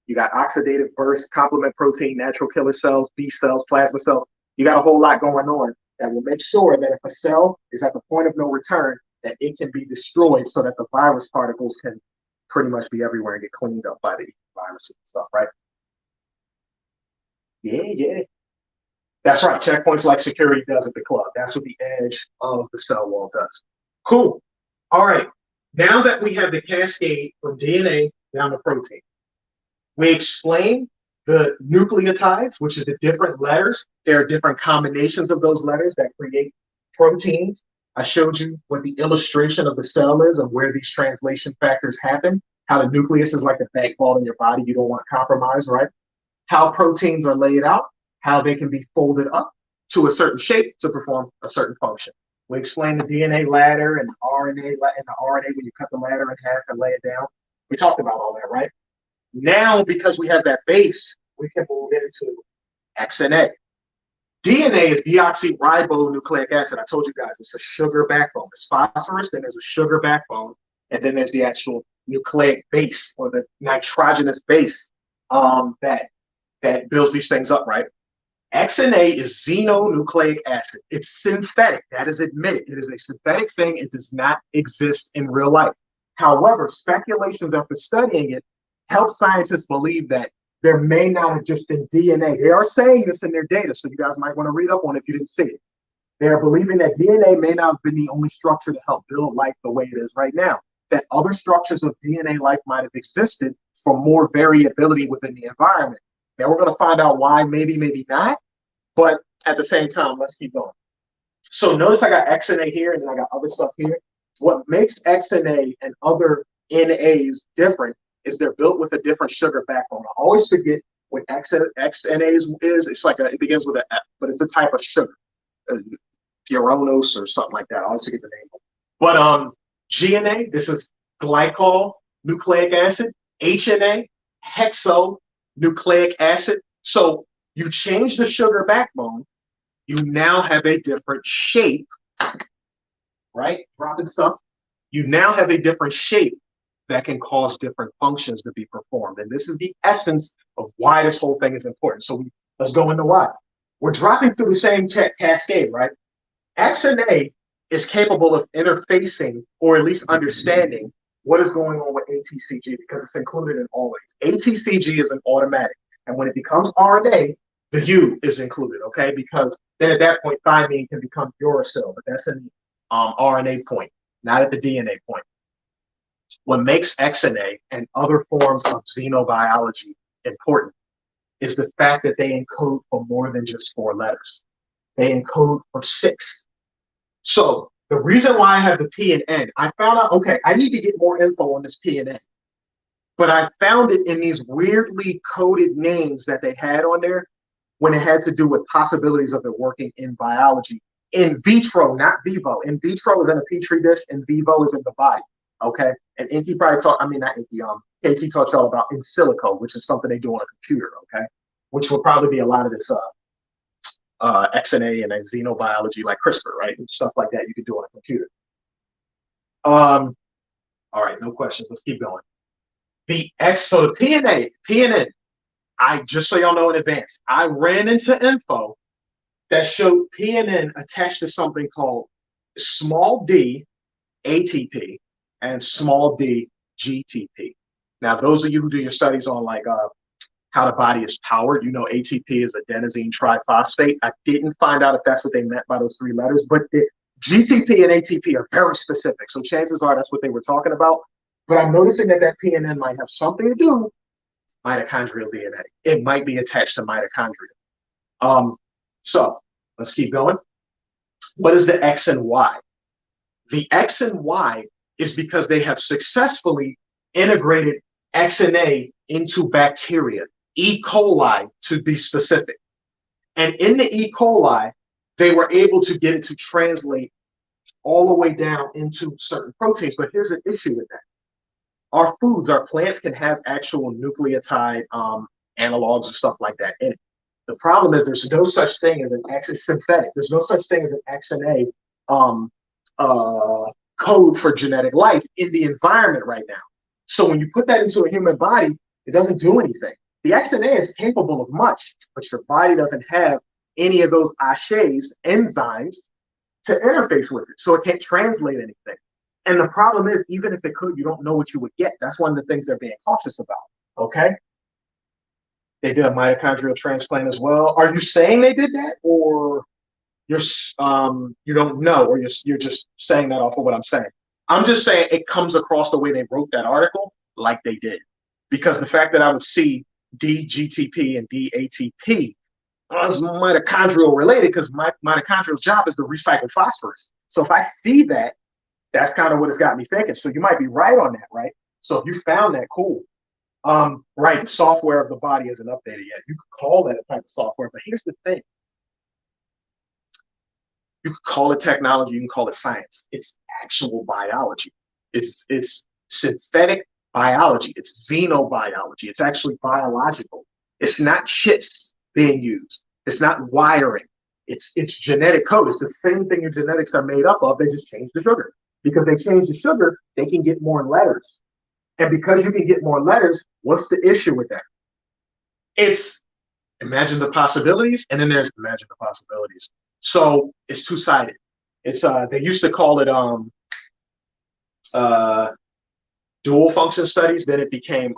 You got oxidative burst, complement protein, natural killer cells, B cells, plasma cells. You got a whole lot going on that will make sure that if a cell is at the point of no return, that it can be destroyed so that the virus particles can pretty much be everywhere and get cleaned up by the viruses and stuff, right? Yeah. That's right. Checkpoints like security does at the club. That's what the edge of the cell wall does. Cool. All right. Now that we have the cascade from DNA down to protein, we explain the nucleotides, which is the different letters. There are different combinations of those letters that create proteins. I showed you what the illustration of the cell is and where these translation factors happen, how the nucleus is like the backbone in your body. You don't want to compromise, right? How proteins are laid out, how they can be folded up to a certain shape to perform a certain function. We explained the DNA ladder and the RNA, when you cut the ladder in half and lay it down. We talked about all that, right? Now, because we have that base, we can move into XNA. DNA is deoxyribonucleic acid. I told you guys it's a sugar backbone. It's phosphorus, then there's a sugar backbone, and then there's the actual nucleic base or the nitrogenous base that builds these things up, right? XNA is xenonucleic acid. It's synthetic. That is admitted. It is a synthetic thing. It does not exist in real life. However, speculations after studying it help scientists believe that there may not have just been DNA. They are saying this in their data, so you guys might want to read up on it if you didn't see it. They are believing that DNA may not have been the only structure to help build life the way it is right now, that other structures of DNA life might have existed for more variability within the environment. Now we're going to find out why, maybe not, but at the same time, let's keep going. So notice I got XNA here and then I got other stuff here. What makes XNA and other NAs different is they're built with a different sugar backbone. I always forget what XNA is. It's like it begins with an F, but it's a type of sugar, furanose or something like that. I always forget the name. But GNA, this is glycol nucleic acid. HNA, hexonucleic acid. So you change the sugar backbone, you now have a different shape, right? Dropping stuff. You now have a different shape that can cause different functions to be performed. And this is the essence of why this whole thing is important. So let's go into why. We're dropping through the same cascade, right? XNA is capable of interfacing or at least understanding what is going on with ATCG because it's included in always. ATCG is an automatic. And when it becomes RNA, the U is included, okay? Because then at that point, thymine can become uracil, but that's in the RNA point, not at the DNA point. What makes XNA and other forms of xenobiology important is the fact that they encode for more than just 4 letters. They encode for 6. So The reason why I have the P and N, I found out, okay, I need to get more info on this P and N. But I found it in these weirdly coded names that they had on there when it had to do with possibilities of it working in biology. In vitro, not vivo. In vitro is in a petri dish, and vivo is in the body. Okay. And Inky probably taught, I mean, not Inky, KT taught y'all about in silico, which is something they do on a computer. Okay. Which will probably be a lot of this XNA and xenobiology, like CRISPR, right? And stuff like that you can do on a computer. All right, no questions. Let's keep going. So the PNN, I just so y'all know in advance, I ran into info that showed PNN attached to something called small d ATP and small d GTP. Now, those of you who do your studies on like how the body is powered, you know ATP is adenosine triphosphate. I didn't find out if that's what they meant by those 3 letters, but the GTP and ATP are very specific. So chances are that's what they were talking about. But I'm noticing that PNN might have something to do with mitochondrial DNA. It might be attached to mitochondria. So let's keep going. What is the X and Y? The X and Y is because they have successfully integrated XNA into bacteria, E. coli to be specific. And in the E. coli, they were able to get it to translate all the way down into certain proteins. But here's an issue with that. Our foods, our plants can have actual nucleotide analogs and stuff like that in it. The problem is there's no such thing as an synthetic. There's no such thing as an XNA code for genetic life in the environment right now. So when you put that into a human body, it doesn't do anything. The XNA is capable of much, but your body doesn't have any of those enzymes to interface with it. So it can't translate anything. And the problem is, even if it could, you don't know what you would get. That's one of the things they're being cautious about. Okay. They did a mitochondrial transplant as well. Are you saying they did that, or you don't know, or you're just saying that off of what I'm saying? I'm just saying it comes across the way they wrote that article like they did, because the fact that I would see DGTP and DATP is mitochondrial related, because my mitochondrial job is to recycle phosphorus. So if I see that, that's kind of what it's got me thinking. So you might be right on that, right? So if you found that, cool. Right, the software of the body isn't updated yet. You could call that a type of software, but here's the thing. You could call it technology, you can call it science. It's actual biology. It's synthetic biology. It's xenobiology. It's actually biological. It's not chips being used. It's not wiring. It's genetic code. It's the same thing your genetics are made up of. They just change the sugar. Because they change the sugar, they can get more letters. And because you can get more letters, what's the issue with that? It's imagine the possibilities, and then there's imagine the possibilities. So it's two-sided. It's they used to call it dual function studies, then it became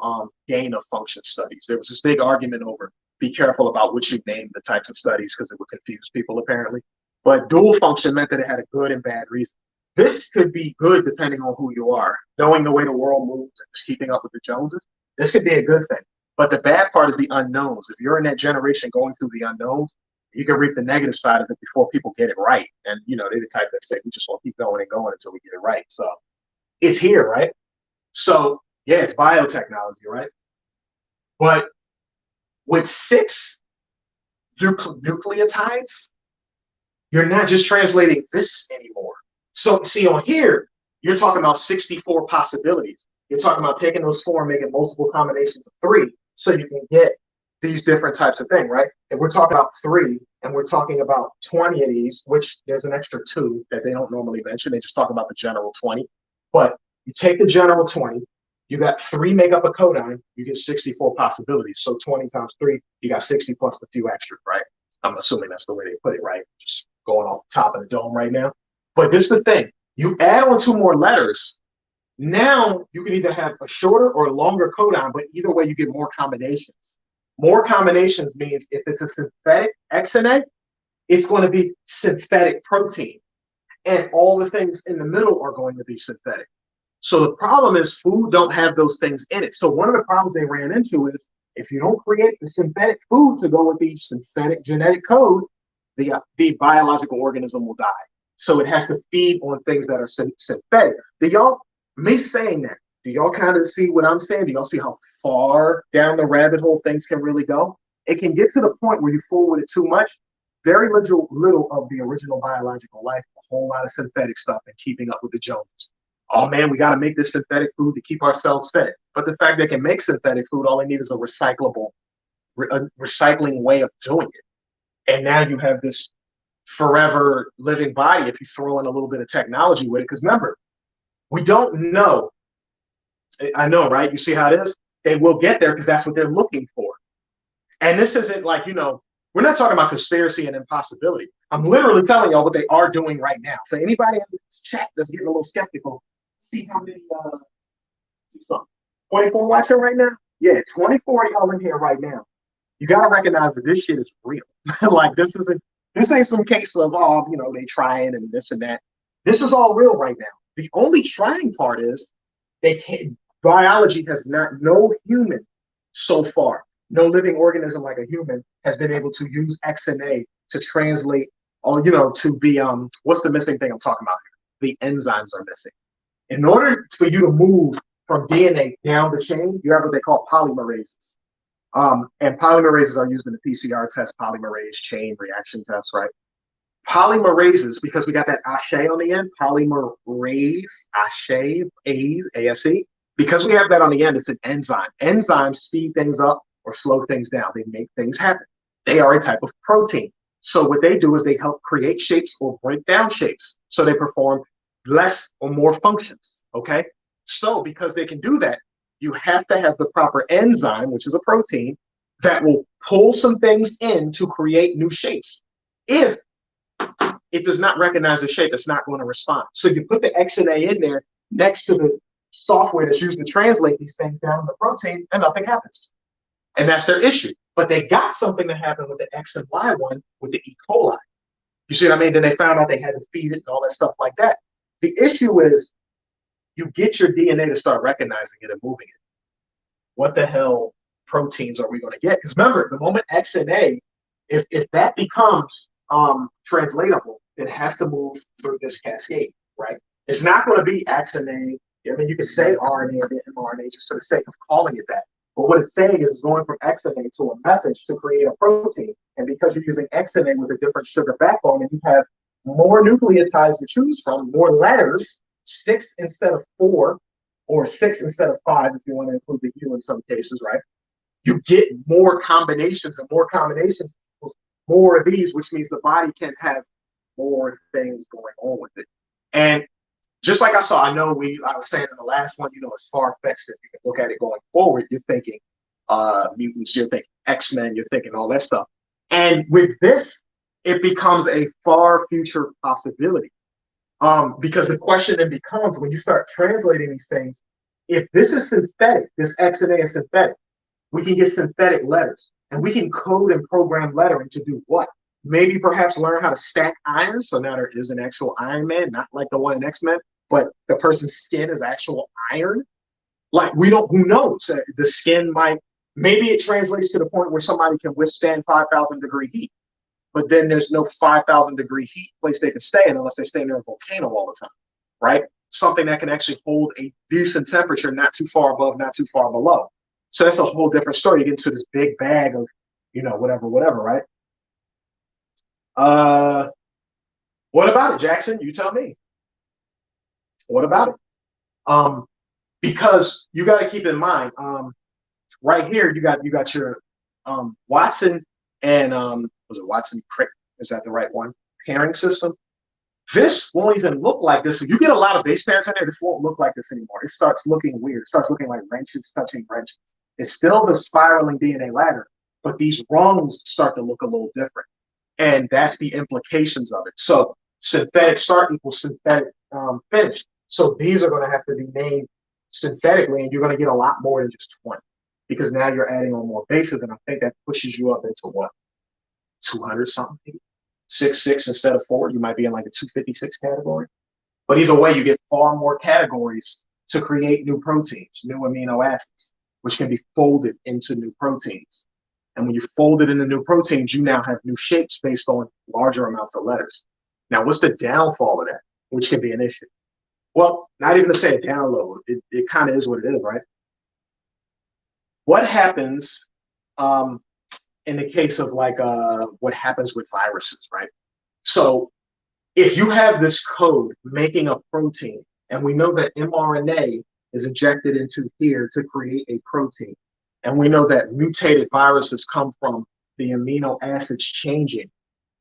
gain of function studies. There was this big argument over be careful about what you name the types of studies because it would confuse people apparently. But dual function meant that it had a good and bad reason. This could be good depending on who you are. Knowing the way the world moves and just keeping up with the Joneses, this could be a good thing. But the bad part is the unknowns. If you're in that generation going through the unknowns, you can reap the negative side of it before people get it right. And, you know, they're the type that say, we just want to keep going and going until we get it right. So it's here, right? So, yeah, it's biotechnology, right? But with 6 nucleotides, you're not just translating this anymore. So see on here, you're talking about 64 possibilities. You're talking about taking those 4 and making multiple combinations of 3 so you can get these different types of things, right? If we're talking about 3 and we're talking about 20 of these, which there's an extra 2 that they don't normally mention. They just talk about the general 20. But you take the general 20, you got 3 make up a codon, you get 64 possibilities. So 20 times 3, you got 60 plus the few extras, right? I'm assuming that's the way they put it, right? Just going off the top of the dome right now. But this is the thing. You add on 2 more letters, now you can either have a shorter or a longer codon, but either way you get more combinations. More combinations means if it's a synthetic XNA, it's going to be synthetic protein. And all the things in the middle are going to be synthetic. So the problem is food don't have those things in it. So one of the problems they ran into is if you don't create the synthetic food to go with the synthetic genetic code, the biological organism will die. So it has to feed on things that are synthetic. Do y'all, me saying that, do y'all kind of see what I'm saying? Do y'all see how far down the rabbit hole things can really go? It can get to the point where you fool with it too much. Very little of the original biological life, a whole lot of synthetic stuff and keeping up with the Joneses. Oh man, we got to make this synthetic food to keep ourselves fed. But the fact they can make synthetic food, all they need is a recycling way of doing it. And now you have this forever living body if you throw in a little bit of technology with it. Because remember, we don't know. I know, right? You see how it is? They will get there because that's what they're looking for. And this isn't like, we're not talking about conspiracy and impossibility. I'm literally telling y'all what they are doing right now. For anybody in this chat that's getting a little skeptical, see how many, 24 watching right now? Yeah, 24 of y'all in here right now. You got to recognize that this shit is real. Like, this ain't some case of, they trying and this and that. This is all real right now. The only trying part is biology has no human so far, no living organism like a human has been able to use XNA to translate, to be, what's the missing thing I'm talking about here? The enzymes are missing. In order for you to move from DNA down the chain, you have what they call polymerases. And polymerases are used in the PCR test, polymerase chain reaction test, right? Polymerases, because we got that ashe on the end, polymerase, ashe, ASE, because we have that on the end, it's an enzyme. Enzymes speed things up or slow things down. They make things happen. They are a type of protein. So what they do is they help create shapes or break down shapes. So they perform less or more functions, okay? So because they can do that, you have to have the proper enzyme, which is a protein, that will pull some things in to create new shapes. If it does not recognize the shape, it's not going to respond. So you put the XNA in there next to the software that's used to translate these things down in the protein, and nothing happens. And that's their issue. But they got something that happened with the X and Y one with the E. coli. You see what I mean? Then they found out they had to feed it and all that stuff like that. The issue is you get your DNA to start recognizing it and moving it. What the hell proteins are we going to get? Because remember, the moment X and A, if that becomes translatable, it has to move through this cascade, right? It's not going to be X and A. I mean, you can say RNA and mRNA just for the sake of calling it that. But what it's saying is going from XNA to a message to create a protein. And because you're using XNA with a different sugar backbone and you have more nucleotides to choose from, more letters, 6 instead of 4, or 6 instead of 5, if you want to include the U in some cases, right? You get more combinations and more combinations, more of these, which means the body can have more things going on with it. And just like I was saying in the last one, it's far-fetched. If you can look at it going forward, you're thinking mutants, you're thinking X-Men, you're thinking all that stuff. And with this, it becomes a far future possibility. Because the question then becomes, when you start translating these things, if this is synthetic, this X and A is synthetic, we can get synthetic letters. And we can code and program lettering to do what? Maybe perhaps learn how to stack iron. So now there is an actual Iron Man, not like the one in X-Men, but the person's skin is actual iron. Like, who knows? The skin maybe it translates to the point where somebody can withstand 5,000 degree heat. But then there's no 5,000 degree heat place they can stay in unless they stay near a volcano all the time, right? Something that can actually hold a decent temperature, not too far above, not too far below. So that's a whole different story. You get into this big bag of, whatever, right? What about it, Jackson? You tell me. What about it? Because you got to keep in mind, right here, you got your Watson and was it Watson Crick? Is that the right one? Pairing system. This won't even look like this. If you get a lot of base pairs in there, this won't look like this anymore. It starts looking weird. It starts looking like wrenches touching wrenches. It's still the spiraling DNA ladder, but these rungs start to look a little different. And that's the implications of it. So synthetic start equals synthetic finish. So these are going to have to be named synthetically, and you're going to get a lot more than just 20 because now you're adding on more bases, and I think that pushes you up into what? 200 something? 6 instead of 4. You might be in like a 256 category. But either way, you get far more categories to create new proteins, new amino acids, which can be folded into new proteins. And when you fold it into new proteins, you now have new shapes based on larger amounts of letters. Now, what's the downfall of that, which can be an issue? Well, not even to say a download. It kind of is what it is, right? What happens in the case of like what happens with viruses, right? So if you have this code making a protein, and we know that mRNA is injected into here to create a protein, and we know that mutated viruses come from the amino acids changing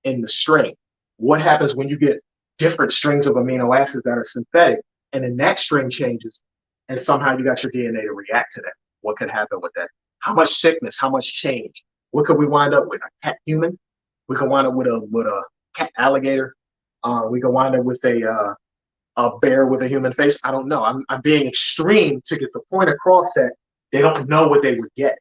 in the string. What happens when you get different strings of amino acids that are synthetic, and then that string changes, and somehow you got your DNA to react to that? What could happen with that? How much sickness? How much change? What could we wind up with? A cat human? We could wind up with a cat alligator. We could wind up with a bear with a human face. I don't know. I'm being extreme to get the point across that they don't know what they would get,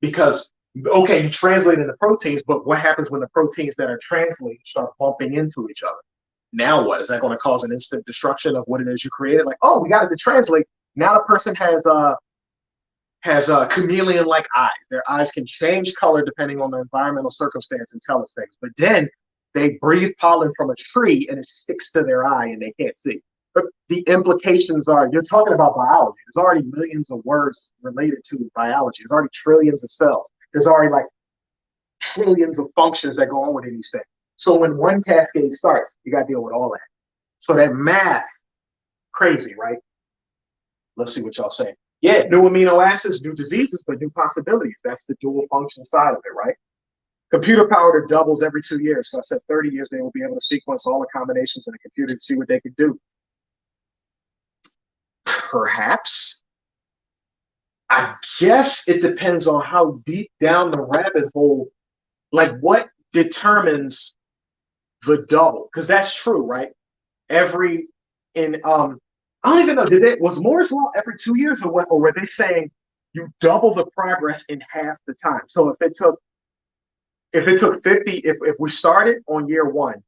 because okay, you translate into proteins, but what happens when the proteins that are translated start bumping into each other? Now what? Is that going to cause an instant destruction of what it is you created? Like, oh, we got it to translate. Now the person has chameleon-like eyes. Their eyes can change color depending on the environmental circumstance and tell us things. But then they breathe pollen from a tree and it sticks to their eye and they can't see. But the implications are, you're talking about biology. There's already millions of words related to biology. There's already trillions of cells. There's already like trillions of functions that go on within these things. So when one cascade starts, you got to deal with all that. So that math, crazy, right? Let's see what y'all say. Yeah, new amino acids, new diseases, but new possibilities. That's the dual function side of it, right? Computer power that doubles every 2 years. So I said 30 years, they will be able to sequence all the combinations in a computer to see what they could do. Perhaps. I guess it depends on how deep down the rabbit hole, like what determines the double, because that's true, right? Every in I don't even know, was Moore's law every 2 years or what, or were they saying you double the progress in half the time? So if it took 50, if we started on year 1,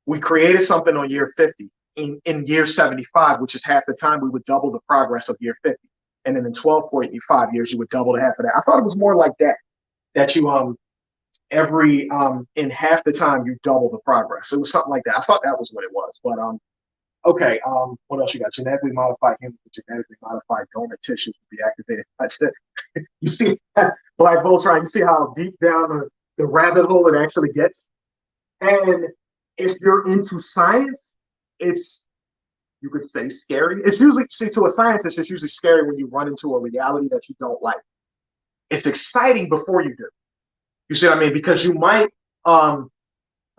we created something on year 50, in year 75, which is half the time, we would double the progress of year 50. And then in 12.5 years, you would double the half of that. I thought it was more like that you every in half the time you double the progress. It was something like that. I thought that was what it was. But okay, what else you got? Genetically modified humans with genetically modified dormant tissues to be activated. You see Black Voltron, you see how deep down the rabbit hole it actually gets? And if you're into science, it's, you could say, scary. It's usually, see, to a scientist, it's usually scary when you run into a reality that you don't like. It's exciting before you do. You see what I mean? Because you might, let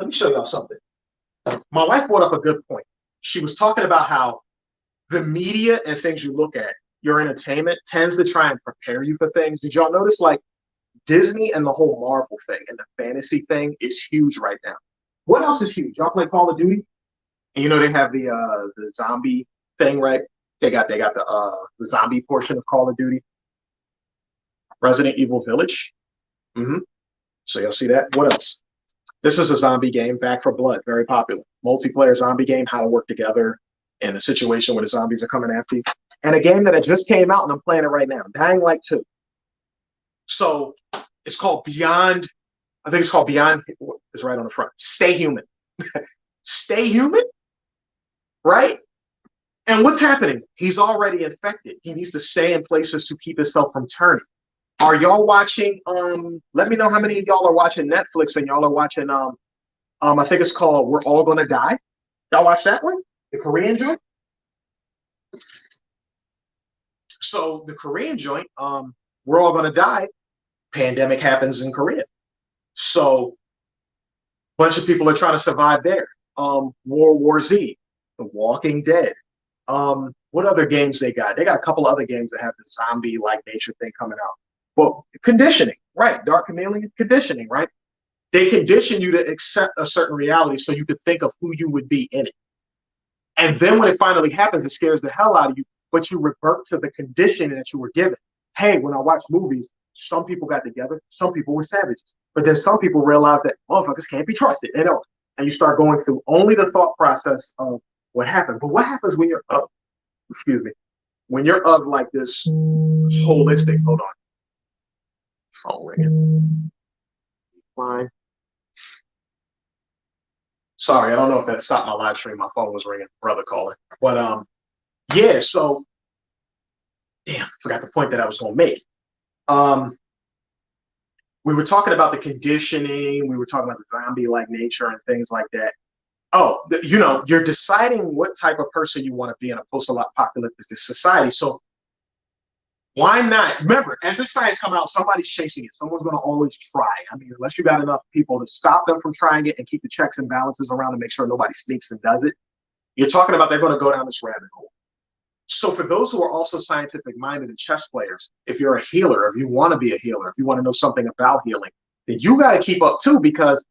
me show y'all something. My wife brought up a good point. She was talking about how the media and things you look at, your entertainment, tends to try and prepare you for things. Did y'all notice, like, Disney and the whole Marvel thing and the fantasy thing is huge right now. What else is huge? Y'all play Call of Duty? And you know they have the zombie thing, right? They got the zombie portion of Call of Duty. Resident Evil Village. So you'll see that. What else? This is a zombie game, Back 4 Blood, very popular. Multiplayer zombie game, how to work together in a situation where the zombies are coming after you. And a game that just came out and I'm playing it right now, Dying Light 2. So it's called Beyond, I think it's called Beyond, it's right on the front. Stay Human. Stay Human? Right? And what's happening? He's already infected. He needs to stay in places to keep himself from turning. Are y'all watching, let me know how many of y'all are watching Netflix and y'all are watching, I think it's called We're All Gonna Die. Y'all watch that one? The Korean joint? So the Korean joint, We're All Gonna Die, pandemic happens in Korea. So a bunch of people are trying to survive there. World War Z, The Walking Dead. What other games they got? They got a couple other games that have the zombie-like nature thing coming out. Well, conditioning, right? Dark Chameleon, conditioning, right? They condition you to accept a certain reality so you could think of who you would be in it. And then when it finally happens, it scares the hell out of you, but you revert to the conditioning that you were given. Hey, when I watch movies, some people got together, some people were savages. But then some people realize that motherfuckers can't be trusted. They don't. And you start going through only the thought process of what happened. But what happens when you're up, excuse me, when you're of like this holistic, hold on. Phone ringing. Fine. Sorry, I don't know if that stopped my live stream. My phone was ringing, brother calling. But yeah, so damn, forgot the point that I was gonna make. Um, we were talking about the conditioning, we were talking about the zombie-like nature and things like that. Oh, you know, you're deciding what type of person you want to be in a post-apocalyptic society. So why not? Remember, as this science come out, somebody's chasing it. Someone's going to always try. I mean, unless you got enough people to stop them from trying it and keep the checks and balances around to make sure nobody sneaks and does it, you're talking about they're going to go down this rabbit hole. So for those who are also scientific minded and chess players, if you're a healer, if you want to be a healer, if you want to know something about healing, then you got to keep up too, because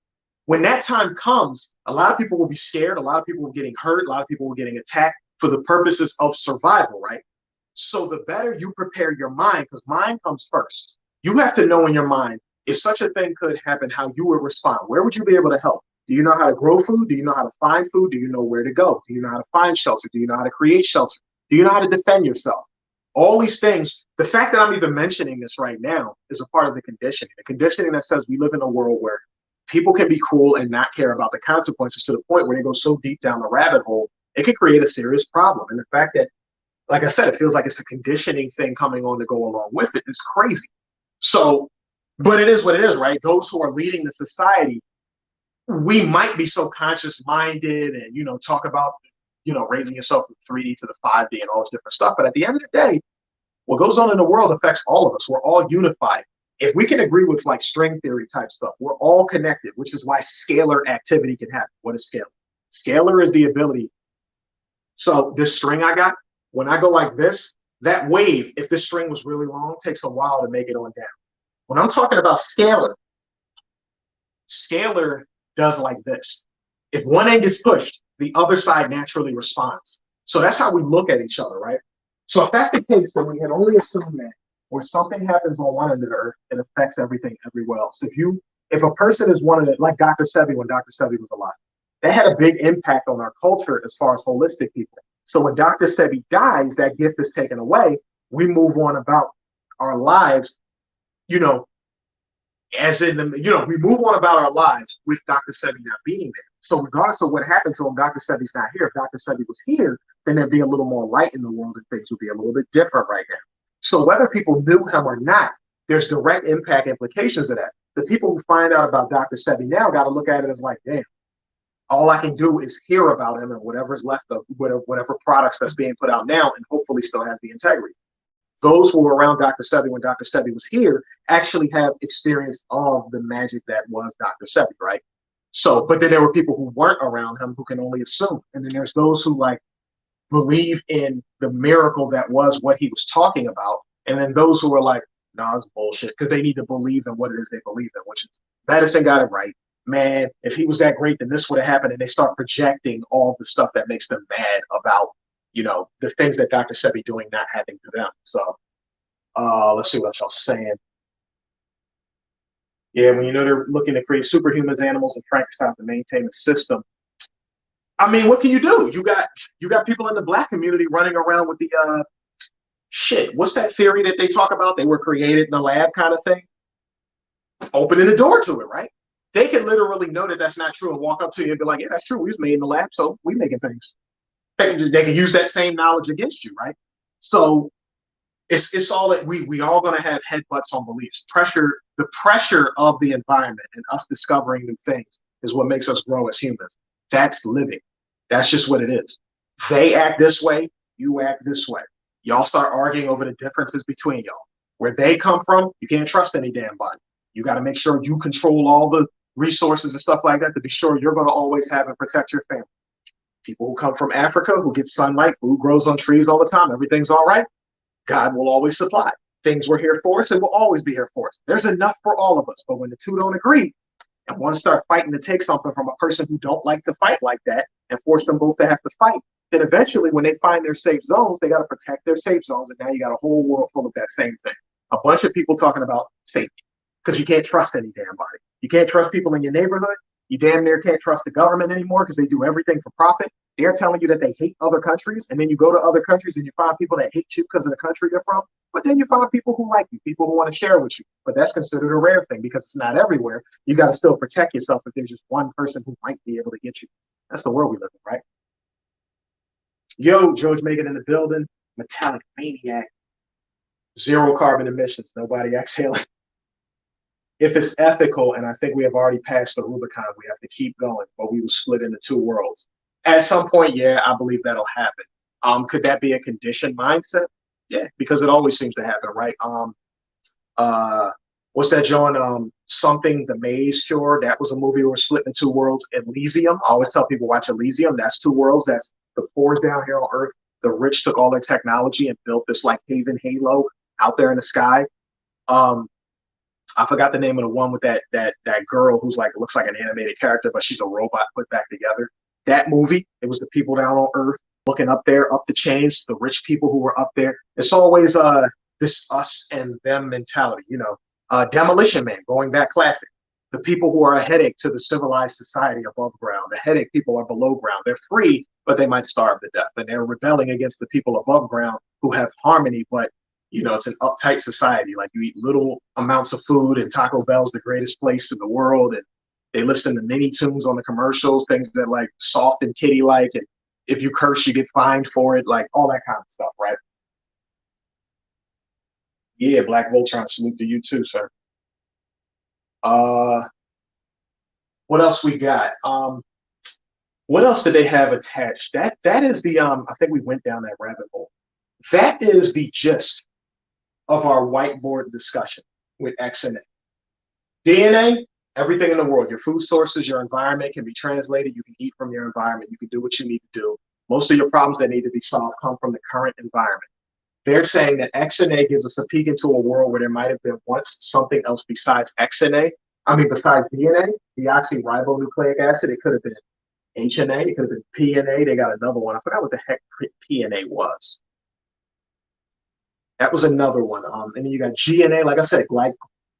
when that time comes, a lot of people will be scared. A lot of people will be getting hurt. A lot of people will be getting attacked for the purposes of survival, right? So the better you prepare your mind, because mind comes first. You have to know in your mind, if such a thing could happen, how you would respond. Where would you be able to help? Do you know how to grow food? Do you know how to find food? Do you know where to go? Do you know how to find shelter? Do you know how to create shelter? Do you know how to defend yourself? All these things, the fact that I'm even mentioning this right now is a part of the conditioning that says we live in a world where people can be cruel and not care about the consequences to the point where they go so deep down the rabbit hole, it could create a serious problem. And the fact that, like I said, it feels like it's a conditioning thing coming on to go along with it is crazy. So, but it is what it is, right? Those who are leading the society, we might be so conscious minded and, you know, talk about, you know, raising yourself from 3D to the 5D and all this different stuff. But at the end of the day, what goes on in the world affects all of us. We're all unified. If we can agree with like string theory type stuff, we're all connected, which is why scalar activity can happen. What is scalar? Scalar is the ability. So this string I got, when I go like this, that wave, if this string was really long, takes a while to make it on down. When I'm talking about scalar, scalar does like this. If one end gets pushed, the other side naturally responds. So that's how we look at each other, right? So if that's the case, then we can only assume that where something happens on one end of the earth, it affects everything everywhere else. If a person is one of the, like Dr. Sebi, when Dr. Sebi was alive, that had a big impact on our culture as far as holistic people. So when Dr. Sebi dies, that gift is taken away. We move on about our lives, you know, as in the, you know, we move on about our lives with Dr. Sebi not being there. So regardless of what happens to him, Dr. Sebi's not here. If Dr. Sebi was here, then there'd be a little more light in the world and things would be a little bit different right now. So whether people knew him or not, there's direct impact implications of that. The people who find out about Dr. Sebi now got to look at it as like, damn, all I can do is hear about him and whatever's left of whatever products that's being put out now, and hopefully still has the integrity. Those who were around Dr. Sebi when Dr. Sebi was here actually have experience of the magic that was Dr. Sebi, right? So, but then there were people who weren't around him who can only assume. And then there's those who like believe in the miracle that was what he was talking about. And then those who are like, nah, it's bullshit, because they need to believe in what it is they believe in, which is medicine got it right. Man, if he was that great, then this would have happened. And they start projecting all the stuff that makes them mad about, you know, the things that Dr. Sebi doing not having to them. So let's see what y'all saying. Yeah, when you know they're looking to create superhumans, animals, and Frankensteins to maintain the system. I mean, what can you do? You got people in the Black community running around with the shit. What's that theory that they talk about? They were created in the lab kind of thing. Opening the door to it, right? They can literally know that that's not true and walk up to you and be like, yeah, that's true. We was made in the lab, so we making things. They can use that same knowledge against you, right? So it's all that we all gonna have headbutts on beliefs. The pressure of the environment and us discovering new things is what makes us grow as humans. That's living. That's just what it is. They act this way, you act this way. Y'all start arguing over the differences between y'all. Where they come from, you can't trust any damn body. You got to make sure you control all the resources and stuff like that to be sure you're going to always have and protect your family. People who come from Africa, who get sunlight, food grows on trees all the time, everything's all right. God will always supply. Things were here for us and will always be here for us. There's enough for all of us. But when the two don't agree and one start fighting to take something from a person who don't like to fight like that and force them both to have to fight, then eventually when they find their safe zones, they got to protect their safe zones. And now you got a whole world full of that same thing. A bunch of people talking about safety because you can't trust any damn body. You can't trust people in your neighborhood. You damn near can't trust the government anymore because they do everything for profit. they're telling you that they hate other countries, and then you go to other countries and you find people that hate you because of the country you're from. But then you find people who like you, people who want to share with you. But that's considered a rare thing because it's not everywhere. You got to still protect yourself if there's just one person who might be able to get you. That's the world we live in, right? Yo, George Megan in the building. Metallic maniac. Zero carbon emissions. Nobody exhaling. If it's ethical, and I think we have already passed the Rubicon, we have to keep going, but we will split into two worlds. At some point, yeah, I believe that'll happen. Could that be a conditioned mindset? Yeah, because it always seems to happen, right? What's that, John? Something, The Maze Cure. That was a movie where we're split into two worlds. Elysium. I always tell people watch Elysium. That's two worlds. That's the poor down here on Earth. The rich took all their technology and built this like haven halo out there in the sky. I forgot the name of the one with that girl who's like looks like an animated character, but she's a robot put back together. That movie, it was the people down on Earth looking up there, up the chains, the rich people who were up there. It's always this us and them mentality, you know. Demolition Man, going back classic. The people who are a headache to the civilized society above ground. The headache people are below ground. They're free, but they might starve to death. And they're rebelling against the people above ground who have harmony, but you know, it's an uptight society. Like you eat little amounts of food, and Taco Bell's the greatest place in the world. And they listen to mini tunes on the commercials, things that like soft and kitty like. And if you curse, you get fined for it, like all that kind of stuff, right? Yeah, Black Voltron, salute to you too, sir. Uh, what else we got? What else did they have attached? That is the I think we went down that rabbit hole. That is the gist of our whiteboard discussion with X and A. DNA, everything in the world, your food sources, your environment can be translated. You can eat from your environment. You can do what you need to do. Most of your problems that need to be solved come from the current environment. They're saying that X and A gives us a peek into a world where there might have been once something else besides X and A. I mean, besides DNA, deoxyribonucleic acid. It could have been HNA. It could have been PNA. They got another one. I forgot what the heck PNA was. That was another one. And then you got GNA, like I said,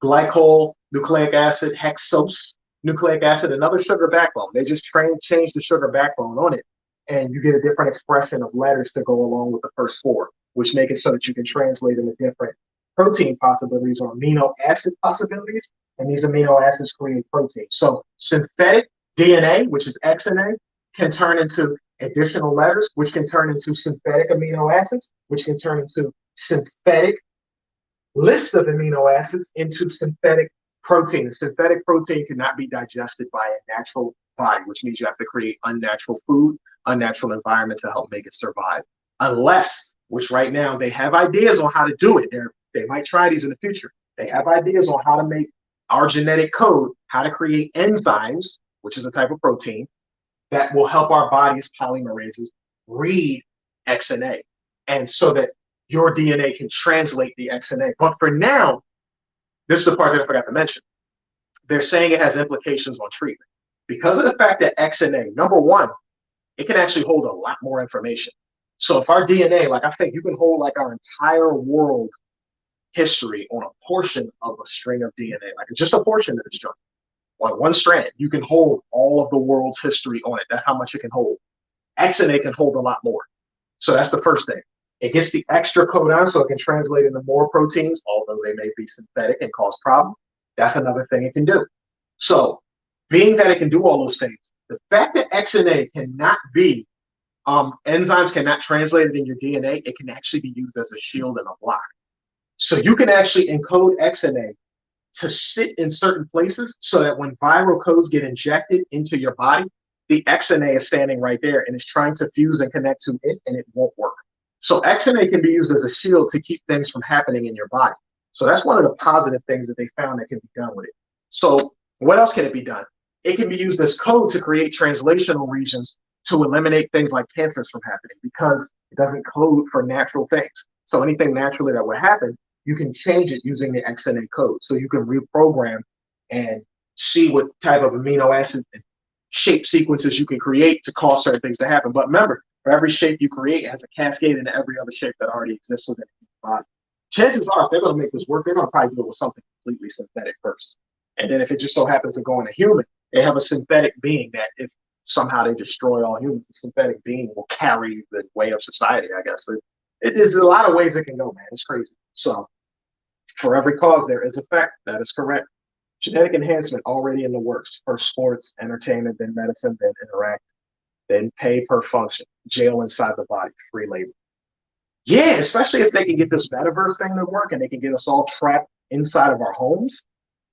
glycol nucleic acid, hexose nucleic acid, another sugar backbone. They just changed the sugar backbone on it, and you get a different expression of letters to go along with the first four, which make it so that you can translate into different protein possibilities or amino acid possibilities, and these amino acids create protein. So synthetic DNA, which is X and A, can turn into additional letters, which can turn into synthetic amino acids, which can turn into synthetic list of amino acids into synthetic protein. Synthetic protein cannot be digested by a natural body, which means you have to create unnatural food, unnatural environment to help make it survive. Unless, which right now they have ideas on how to do it. They might try these in the future. They have ideas on how to make our genetic code, how to create enzymes, which is a type of protein, that will help our body's polymerases read X and A. And so that your DNA can translate the X and A. But for now, this is the part that I forgot to mention. They're saying it has implications on treatment. Because of the fact that X and A, number one, it can actually hold a lot more information. So if our DNA, like I think you can hold like our entire world history on a portion of a string of DNA, like just a portion of this junk, on one strand, you can hold all of the world's history on it. That's how much it can hold. X and A can hold a lot more. So that's the first thing. It gets the extra codon so it can translate into more proteins, although they may be synthetic and cause problems. That's another thing it can do. So being that it can do all those things, the fact that X and A cannot be, enzymes cannot translate it in your DNA, it can actually be used as a shield and a block. So you can actually encode X and A to sit in certain places so that when viral codes get injected into your body, the X and A is standing right there and it's trying to fuse and connect to it, and it won't work. So X and A can be used as a shield to keep things from happening in your body. So that's one of the positive things that they found that can be done with it. So what else can it be done? It can be used as code to create translational regions to eliminate things like cancers from happening because it doesn't code for natural things. So anything naturally that would happen, you can change it using the X and A code. So you can reprogram and see what type of amino acid and shape sequences you can create to cause certain things to happen. But remember, for every shape you create, it has a cascade into every other shape that already exists within the body. Chances are, if they're going to make this work, they're going to probably do it with something completely synthetic first. And then if it just so happens to go in a human, they have a synthetic being that if somehow they destroy all humans. The synthetic being will carry the way of society, I guess. It is a lot of ways it can go, man. It's crazy. So for every cause, there is effect. That is correct. Genetic enhancement already in the works. First sports, entertainment, then medicine, then interact, then pay per function. Jail inside the body, free labor. Yeah, especially if they can get this metaverse thing to work and they can get us all trapped inside of our homes.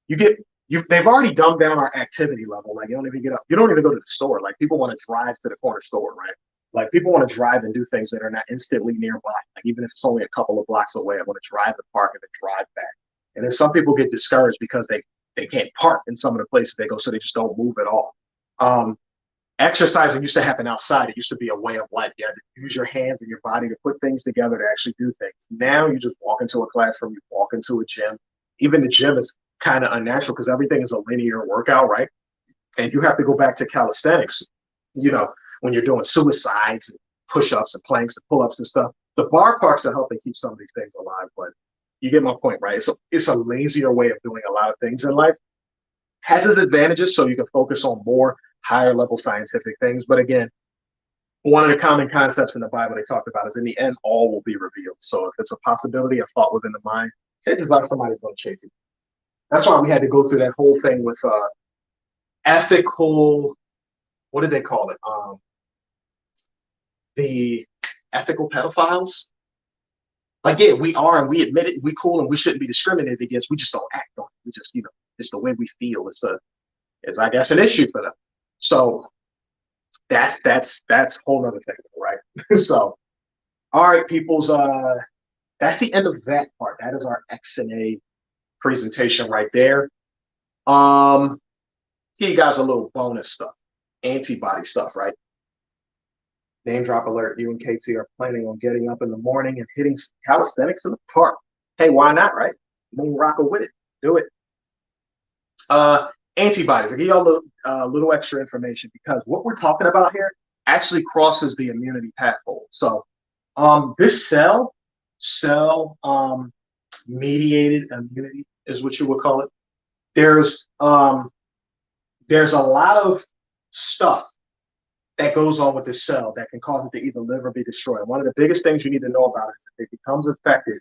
They've already dumbed down our activity level. Like you don't even get up, you don't even go to the store. Like people want to drive to the corner store, right? Like people want to drive and do things that are not instantly nearby. Like even if it's only a couple of blocks away, I want to drive to park and then drive back. And then some people get discouraged because they can't park in some of the places they go, so they just don't move at all. Exercising used to happen outside. It used to be a way of life. You had to use your hands and your body to put things together to actually do things. Now you just walk into a classroom, you walk into a gym. Even the gym is kind of unnatural because everything is a linear workout, right? And you have to go back to calisthenics, when you're doing suicides and push-ups and planks and pull-ups and stuff. The bar parks are helping keep some of these things alive, but you get my point, right? It's a lazier way of doing a lot of things in life. Has its advantages, so you can focus on more higher level scientific things. But again, one of the common concepts in the Bible they talked about is in the end, all will be revealed. So if it's a possibility, a thought within the mind, chances are somebody's going to chase it. That's why we had to go through that whole thing with ethical, what did they call it? The ethical pedophiles. Like, yeah, we are, and we admit it, we cool, and we shouldn't be discriminated against. We just don't act on it. We just, it's the way we feel. It's I guess an issue for them. So that's a whole other thing, right? So, all right, peoples, that's the end of that part. That is our X and A presentation right there. Give you guys a little bonus stuff, antibody stuff, right? Name drop alert, you and KT are planning on getting up in the morning and hitting calisthenics in the park. Hey, why not, right? Moon rocker with it. Do it. Antibodies. I'll give y'all a little extra information because what we're talking about here actually crosses the immunity pathway. So this cell mediated immunity is what you would call it. There's a lot of stuff that goes on with the cell that can cause it to either live or be destroyed. One of the biggest things you need to know about it is if it becomes affected.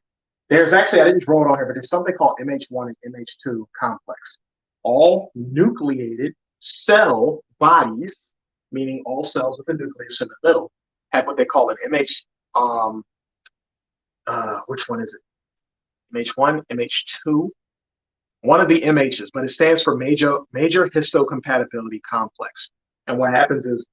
There's actually, I didn't draw it on here, but there's something called MH1 and MH2 complex. All nucleated cell bodies, meaning all cells with a nucleus in the middle, have what they call an MH. Which one is it? MH1, MH2. One of the MHs, but it stands for major histocompatibility complex. And what happens is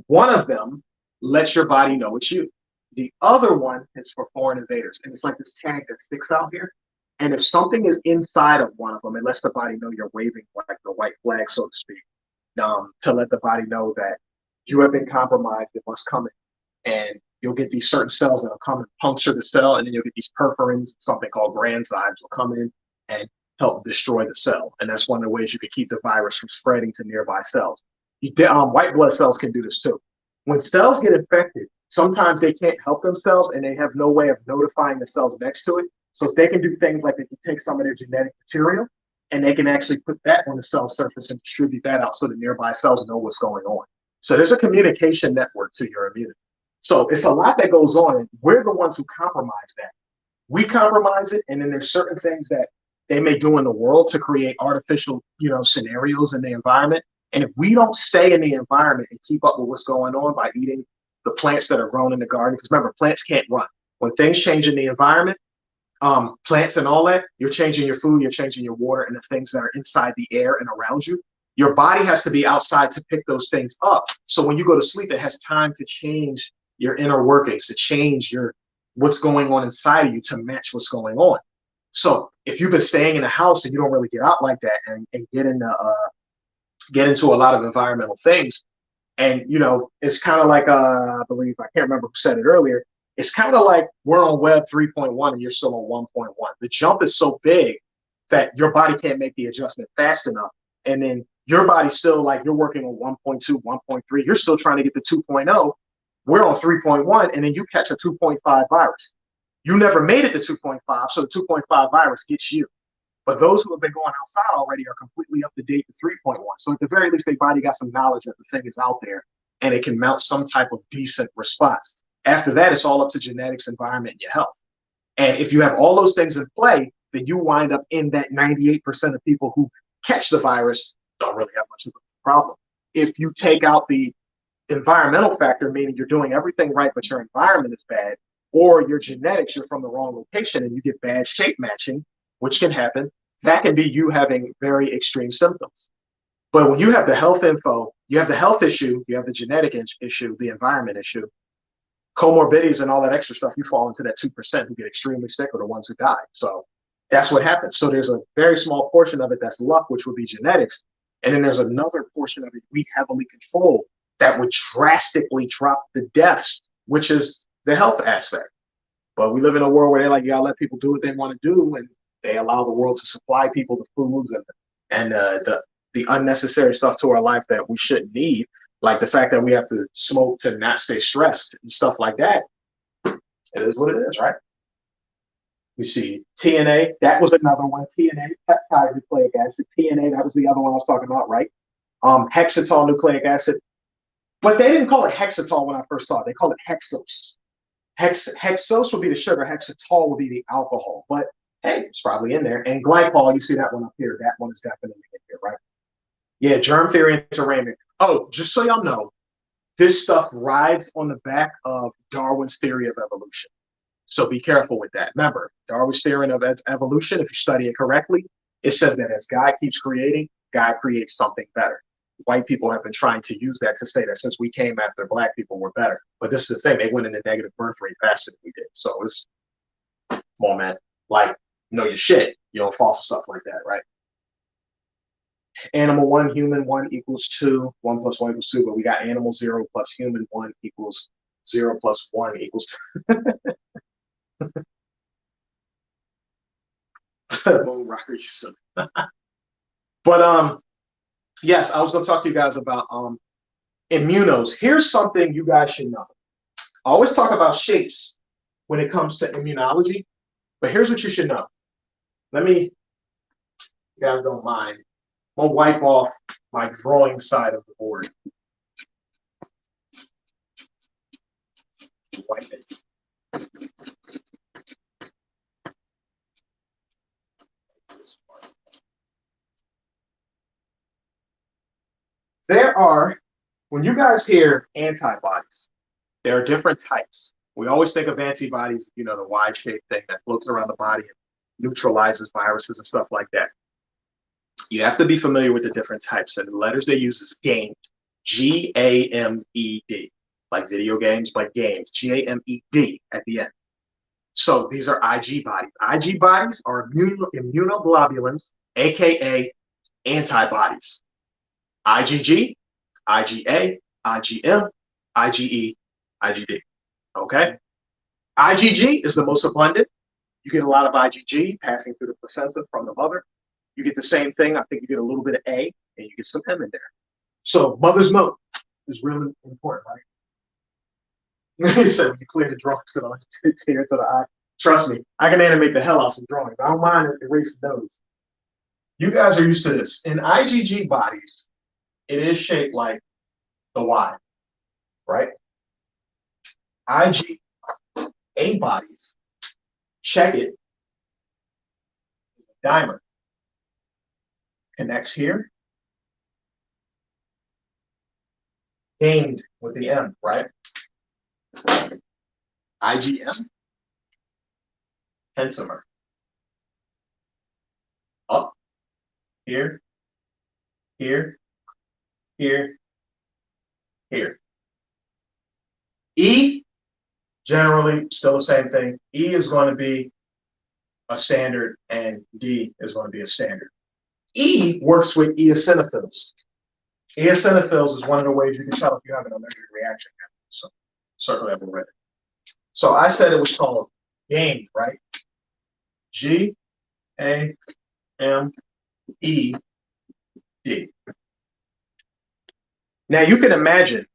one of them lets your body know it's you. The other one is for foreign invaders. And it's like this tag that sticks out here. And if something is inside of one of them, it lets the body know you're waving like the white flag, so to speak, to let the body know that you have been compromised, it must come in. And you'll get these certain cells that will come and puncture the cell, and then you'll get these perforins, something called granzymes will come in and help destroy the cell. And that's one of the ways you can keep the virus from spreading to nearby cells. White blood cells can do this too. When cells get infected, sometimes they can't help themselves and they have no way of notifying the cells next to it. So if they can do things like they can take some of their genetic material and they can actually put that on the cell surface and distribute that out so the nearby cells know what's going on. So there's a communication network to your immunity. So it's a lot that goes on, and we're the ones who compromise that. We compromise it, and then there's certain things that they may do in the world to create artificial, scenarios in the environment. And if we don't stay in the environment and keep up with what's going on by eating the plants that are grown in the garden, because remember, plants can't run. When things change in the environment, plants and all that, you're changing your food, you're changing your water, and the things that are inside the air and around you. Your body has to be outside to pick those things up. So when you go to sleep, it has time to change your inner workings, to change what's going on inside of you to match what's going on. So if you've been staying in a house and you don't really get out like that and get into a lot of environmental things, and it's kind of like I believe, I can't remember who said it earlier, it's kind of like we're on web 3.1 and you're still on 1.1. The jump is so big that your body can't make the adjustment fast enough, and then your body's still like, you're working on 1.2, 1.3, you're still trying to get to 2.0. We're on 3.1, and then you catch a 2.5 virus. You never made it to 2.5, so the 2.5 virus gets you. But those who have been going outside already are completely up to date to 3.1. So at the very least, their body got some knowledge that the thing is out there and it can mount some type of decent response. After that, it's all up to genetics, environment, and your health. And if you have all those things in play, then you wind up in that 98% of people who catch the virus don't really have much of a problem. If you take out the environmental factor, meaning you're doing everything right, but your environment is bad, or your genetics, you're from the wrong location and you get bad shape matching, which can happen, that can be you having very extreme symptoms. But when you have the health info, you have the health issue, you have the genetic issue, the environment issue, comorbidities and all that extra stuff, you fall into that 2% who get extremely sick or the ones who die. So that's what happens. So there's a very small portion of it that's luck, which would be genetics. And then there's another portion of it we heavily control that would drastically drop the deaths, which is the health aspect. But we live in a world where they're like, you gotta let people do what they want to do, and they allow the world to supply people the foods and the unnecessary stuff to our life that we shouldn't need, like the fact that we have to smoke to not stay stressed and stuff like that. It is what it is, right? We see TNA, that was another one. TNA, peptide nucleic acid. TNA, that was the other one I was talking about, right? Hexatol nucleic acid. But they didn't call it hexatol when I first saw it. They called it hexose. Hexose would be the sugar. Hexatol would be the alcohol. But hey, it's probably in there. And glycol, you see that one up here. That one is definitely in here, right? Yeah, germ theory and terrain. Oh, just so y'all know, this stuff rides on the back of Darwin's theory of evolution. So be careful with that. Remember, Darwin's theory of evolution, if you study it correctly, it says that as God keeps creating, God creates something better. White people have been trying to use that to say that since we came after black people, we're better. But this is the thing, they went into negative birth rate faster than we did. So it's, come on, man. Like, know your shit. You don't fall for stuff like that, right? Animal 1, human 1 equals 2. 1 plus 1 equals 2. But we got animal 0 plus human 1 equals 0 plus 1 equals 2. But yes, I was going to talk to you guys about immunos. Here's something you guys should know. I always talk about shapes when it comes to immunology, but here's what you should know. Let me, you guys don't mind, I'm gonna wipe off my drawing side of the board. Wipe it. There are, when you guys hear antibodies, there are different types. We always think of antibodies, you know, the Y-shaped thing that floats around the body and neutralizes viruses and stuff like that. You have to be familiar with the different types, and the letters they use is GAMED, G-A-M-E-D, like video games, but games, G-A-M-E-D at the end. So these are IG bodies. IG bodies are immunoglobulins, aka antibodies. IgG, IgA, IgM, IgE, IgD. Okay? IgG is the most abundant. You get a lot of IgG passing through the placenta from the mother. You get the same thing. I think you get a little bit of A, and you get some M in there. So mother's milk is really important, right? He said, when you clear the drawings to the tear to the eye. Trust me, I can animate the hell out of some drawings. I don't mind erasing those. You guys are used to this. In IgG bodies, it is shaped like the Y, right? IgA bodies, check it, dimer. Connects here. Gained with the M, right? IgM, pentamer. Up, here, here, here, here. E, generally still the same thing. E is going to be a standard and D is going to be a standard. E works with eosinophils. Eosinophils is one of the ways you can tell if you have an allergic reaction. So circle that already. So I said it was called GAMED, right? G-A-M-E-D. Now you can imagine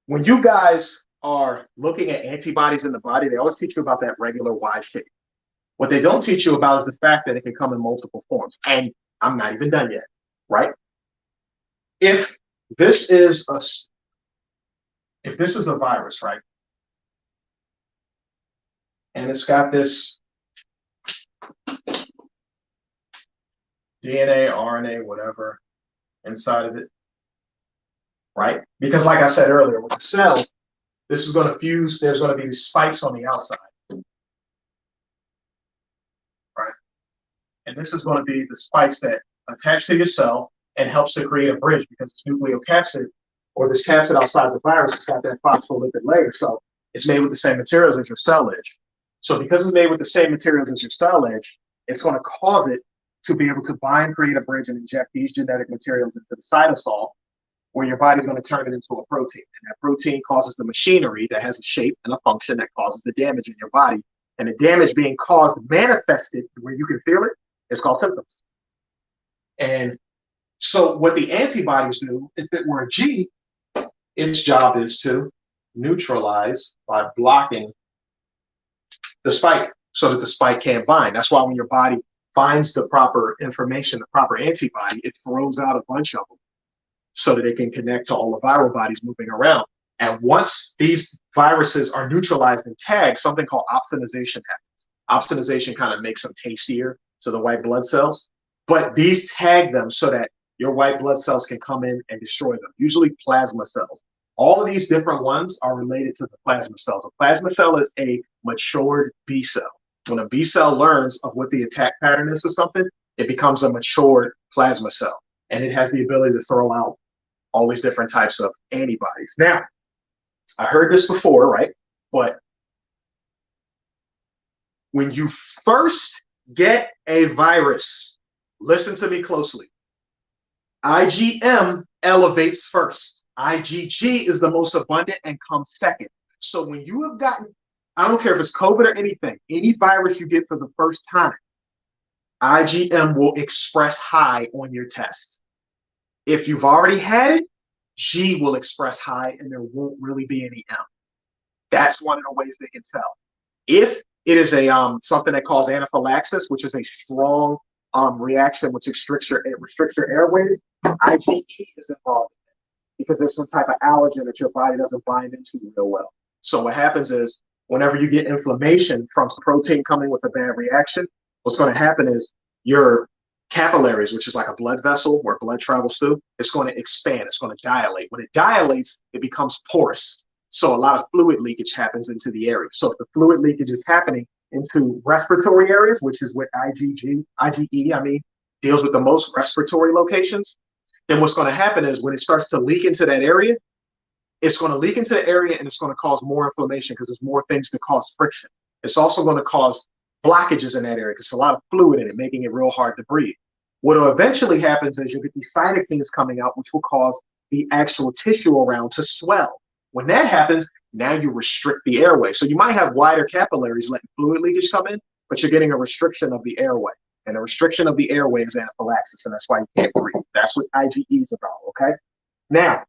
when you guys are looking at antibodies in the body, they always teach you about that regular Y shape. What they don't teach you about is the fact that it can come in multiple forms. And I'm not even done yet, right? If this is a virus, right? And it's got this DNA, RNA, whatever, inside of it, right? Because like I said earlier, with the cell, this is going to fuse, there's going to be these spikes on the outside, right? And this is going to be the spikes that attach to your cell and helps to create a bridge, because this nucleocapsid, or this capsid outside the virus, has got that phospholipid layer. So it's made with the same materials as your cell edge. So because it's made with the same materials as your cell edge, it's going to cause it to be able to bind, create a bridge, and inject these genetic materials into the cytosol, where your body's going to turn it into a protein. And that protein causes the machinery that has a shape and a function that causes the damage in your body. And the damage being caused, manifested where you can feel it, is called symptoms. And so what the antibodies do, if it were a G, its job is to neutralize by blocking the spike so that the spike can't bind. That's why when your body finds the proper information, the proper antibody, it throws out a bunch of them so that it can connect to all the viral bodies moving around. And once these viruses are neutralized and tagged, something called opsonization happens. Opsonization kind of makes them tastier to the white blood cells, but these tag them so that your white blood cells can come in and destroy them, usually plasma cells. All of these different ones are related to the plasma cells. A plasma cell is a matured B cell. When a B cell learns of what the attack pattern is for something, it becomes a matured plasma cell, and it has the ability to throw out all these different types of antibodies. Now, I heard this before, right? But when you first get a virus, listen to me closely. IgM elevates first. IgG is the most abundant and comes second. So when you have gotten, I don't care if it's COVID or anything, any virus you get for the first time, IgM will express high on your test. If you've already had it, G will express high and there won't really be any M. That's one of the ways they can tell. If it is a something that causes anaphylaxis, which is a strong reaction which restricts your airways, IgE is involved in it because there's some type of allergen that your body doesn't bind into real well. So what happens is whenever you get inflammation from protein coming with a bad reaction, what's going to happen is your capillaries, which is like a blood vessel where blood travels through, it's going to expand, it's going to dilate. When it dilates, it becomes porous. So a lot of fluid leakage happens into the area. So if the fluid leakage is happening into respiratory areas, which is what IgE deals with the most respiratory locations, then what's going to happen is when it starts to leak into that area, it's going to leak into the area and it's going to cause more inflammation because there's more things to cause friction. It's also going to cause blockages in that area because there's a lot of fluid in it, making it real hard to breathe. What will eventually happen is you'll get these cytokines coming out, which will cause the actual tissue around to swell. When that happens, now you restrict the airway. So you might have wider capillaries letting fluid leakage come in, but you're getting a restriction of the airway. And a restriction of the airway is anaphylaxis, and that's why you can't breathe. That's what IgE is about, okay? Now,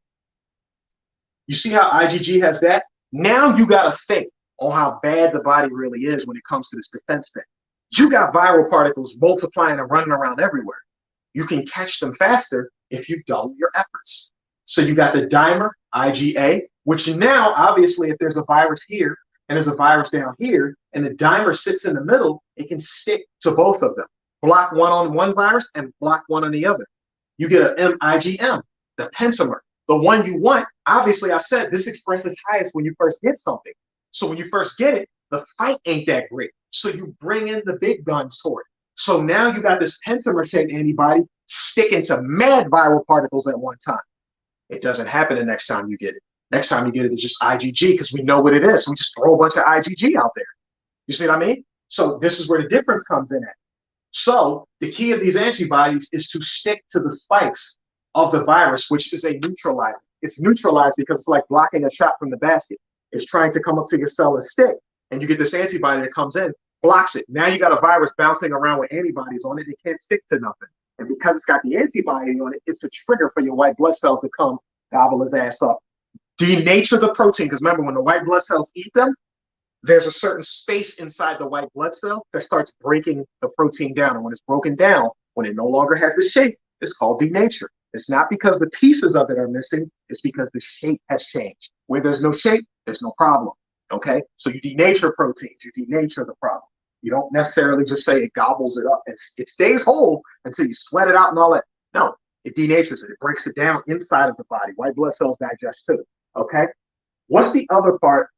you see how IgG has that? Now you got to think on how bad the body really is when it comes to this defense thing. You got viral particles multiplying and running around everywhere. You can catch them faster if you double your efforts. So you got the dimer, IgA, which now, obviously, if there's a virus here and there's a virus down here, and the dimer sits in the middle, it can stick to both of them. Block one on one virus and block one on the other. You get an IgM, the pentamer, the one you want. Obviously, I said this expresses highest when you first get something. So when you first get it, the fight ain't that great. So you bring in the big guns for it. So now you got this pentamer-shaped antibody sticking to mad viral particles at one time. It doesn't happen the next time you get it. Next time you get it, it's just IgG because we know what it is. We just throw a bunch of IgG out there. You see what I mean? So this is where the difference comes in at. So the key of these antibodies is to stick to the spikes of the virus, which is a neutralizer. It's neutralized because it's like blocking a shot from the basket. It's trying to come up to your cell and stick. And you get this antibody that comes in, blocks it. Now you got a virus bouncing around with antibodies on it. It can't stick to nothing. And because it's got the antibody on it, it's a trigger for your white blood cells to come gobble his ass up. Denature the protein, because remember, when the white blood cells eat them, there's a certain space inside the white blood cell that starts breaking the protein down. And when it's broken down, when it no longer has the shape, it's called denature. It's not because the pieces of it are missing, it's because the shape has changed. Where there's no shape, there's no problem. Okay? So you denature proteins, you denature the problem. You don't necessarily just say it gobbles it up and it stays whole until you sweat it out and all that. No, it denatures it. It breaks it down inside of the body. White blood cells digest too. Okay? What's the other part?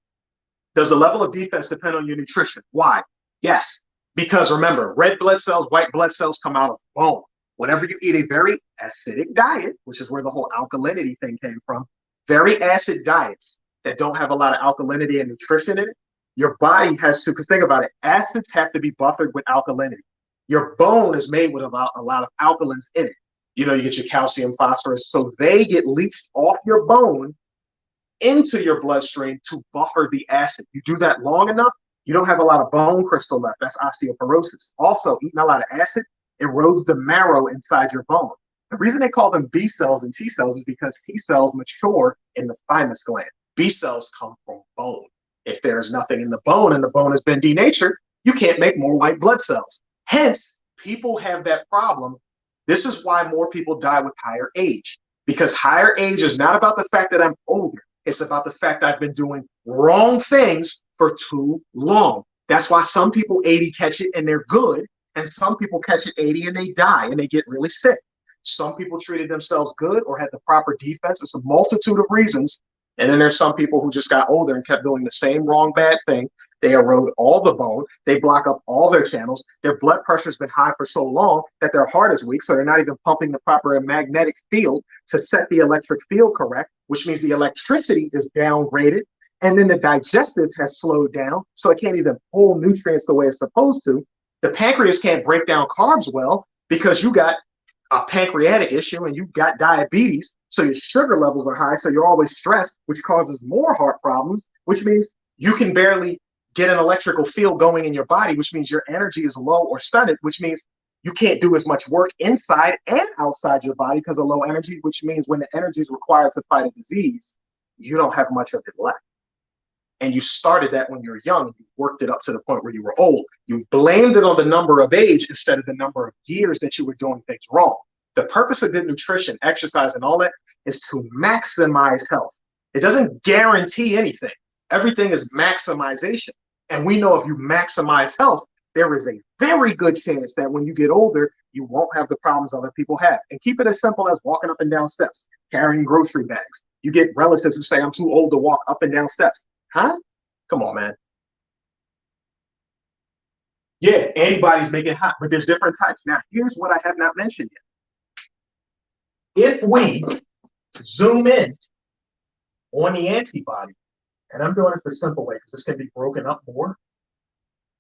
Does the level of defense depend on your nutrition? Why? Yes, because remember, red blood cells, white blood cells come out of bone. Whenever you eat a very acidic diet, which is where the whole alkalinity thing came from, very acid diets that don't have a lot of alkalinity and nutrition in it, your body has to, because think about it, acids have to be buffered with alkalinity. Your bone is made with a lot of alkalins in it. You know, you get your calcium, phosphorus, so they get leached off your bone into your bloodstream to buffer the acid. You do that long enough, you don't have a lot of bone crystal left. That's osteoporosis. Also, eating a lot of acid erodes the marrow inside your bone. The reason they call them B cells and T cells is because T cells mature in the thymus gland. B cells come from bone. If there's nothing in the bone and the bone has been denatured, you can't make more white blood cells. Hence, people have that problem. This is why more people die with higher age, because higher age is not about the fact that I'm older. It's about the fact I've been doing wrong things for too long. That's why some people 80 catch it and they're good, and some people catch it 80 and they die and they get really sick. Some people treated themselves good or had the proper defense. It's a multitude of reasons. And then there's some people who just got older and kept doing the same wrong, bad thing. They erode all the bone. They block up all their channels. Their blood pressure has been high for so long that their heart is weak. So they're not even pumping the proper magnetic field to set the electric field correct, which means the electricity is downgraded. And then the digestive has slowed down. So it can't even pull nutrients the way it's supposed to. The pancreas can't break down carbs well because you got a pancreatic issue and you've got diabetes. So your sugar levels are high. So you're always stressed, which causes more heart problems, which means you can barely get an electrical field going in your body, which means your energy is low or stunted, which means you can't do as much work inside and outside your body because of low energy, which means when the energy is required to fight a disease, you don't have much of it left. And you started that when you were young, you worked it up to the point where you were old. You blamed it on the number of age instead of the number of years that you were doing things wrong. The purpose of good nutrition, exercise, and all that is to maximize health. It doesn't guarantee anything. Everything is maximization. And we know if you maximize health, there is a very good chance that when you get older, you won't have the problems other people have. And keep it as simple as walking up and down steps, carrying grocery bags. You get relatives who say, I'm too old to walk up and down steps. Huh? Come on, man. Yeah, antibodies make it hot, but there's different types. Now, here's what I have not mentioned yet. If we zoom in on the antibody, and I'm doing this the simple way because this can be broken up more.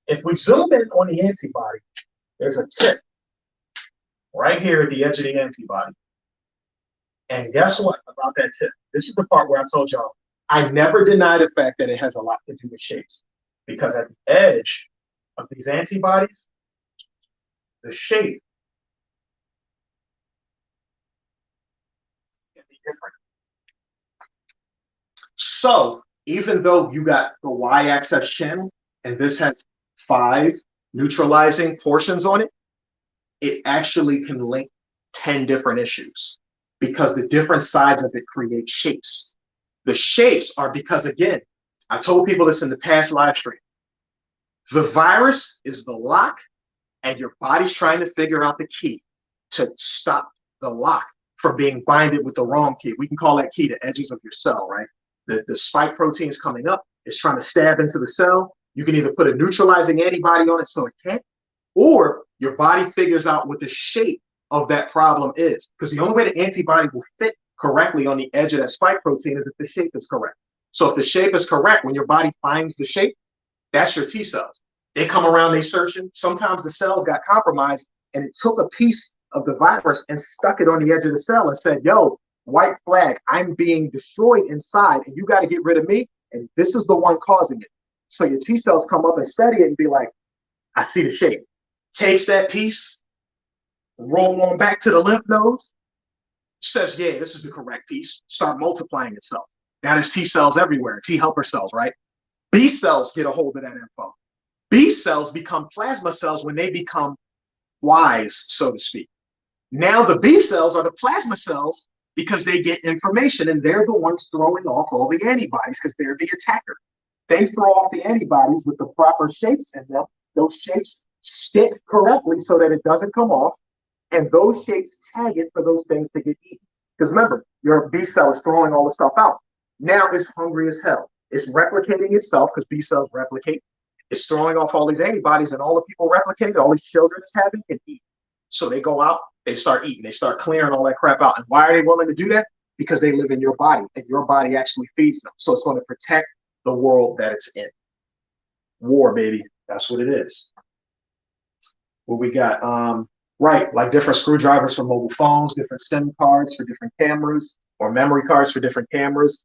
If we zoom in on the antibody, there's a tip right here at the edge of the antibody. And guess what about that tip? This is the part where I told y'all, I never deny the fact that it has a lot to do with shapes. Because at the edge of these antibodies, the shape can be different. So even though you got the y-axis channel and this has 5 neutralizing portions on it, it actually can link 10 different issues because the different sides of it create shapes. The shapes are because, again, I told people this in the past live stream. The virus is the lock and your body's trying to figure out the key to stop the lock from being binded with the wrong key. We can call that key the edges of your cell, right? The spike proteins coming up is trying to stab into the cell. You can either put a neutralizing antibody on it so it can't, or your body figures out what the shape of that problem is. Because the only way the antibody will fit correctly on the edge of that spike protein is if the shape is correct. So if the shape is correct, when your body finds the shape, that's your T cells. They come around, they searching. Sometimes the cells got compromised and it took a piece of the virus and stuck it on the edge of the cell and said, yo, white flag, I'm being destroyed inside and you got to get rid of me. And this is the one causing it. So your T cells come up and study it and be like, I see the shape. Takes that piece, roll on back to the lymph nodes, says, yeah, this is the correct piece. Start multiplying itself. Now there's T cells everywhere, T helper cells, right? B cells get a hold of that info. B cells become plasma cells when they become wise, so to speak. Now the B cells are the plasma cells because they get information, and they're the ones throwing off all the antibodies because they're the attacker. They throw off the antibodies with the proper shapes in them. Those shapes stick correctly so that it doesn't come off, and those shapes tag it for those things to get eaten. Because remember, your B cell is throwing all the stuff out. Now it's hungry as hell. It's replicating itself because B cells replicate. It's throwing off all these antibodies, and all the people replicated, all these children it's having can eat. So they go out, they start eating, they start clearing all that crap out. And why are they willing to do that? Because they live in your body, and your body actually feeds them. So it's going to protect the world that it's in. War, baby. That's what it is. What we got? Right, like different screwdrivers for mobile phones, different SIM cards for different cameras, or memory cards for different cameras.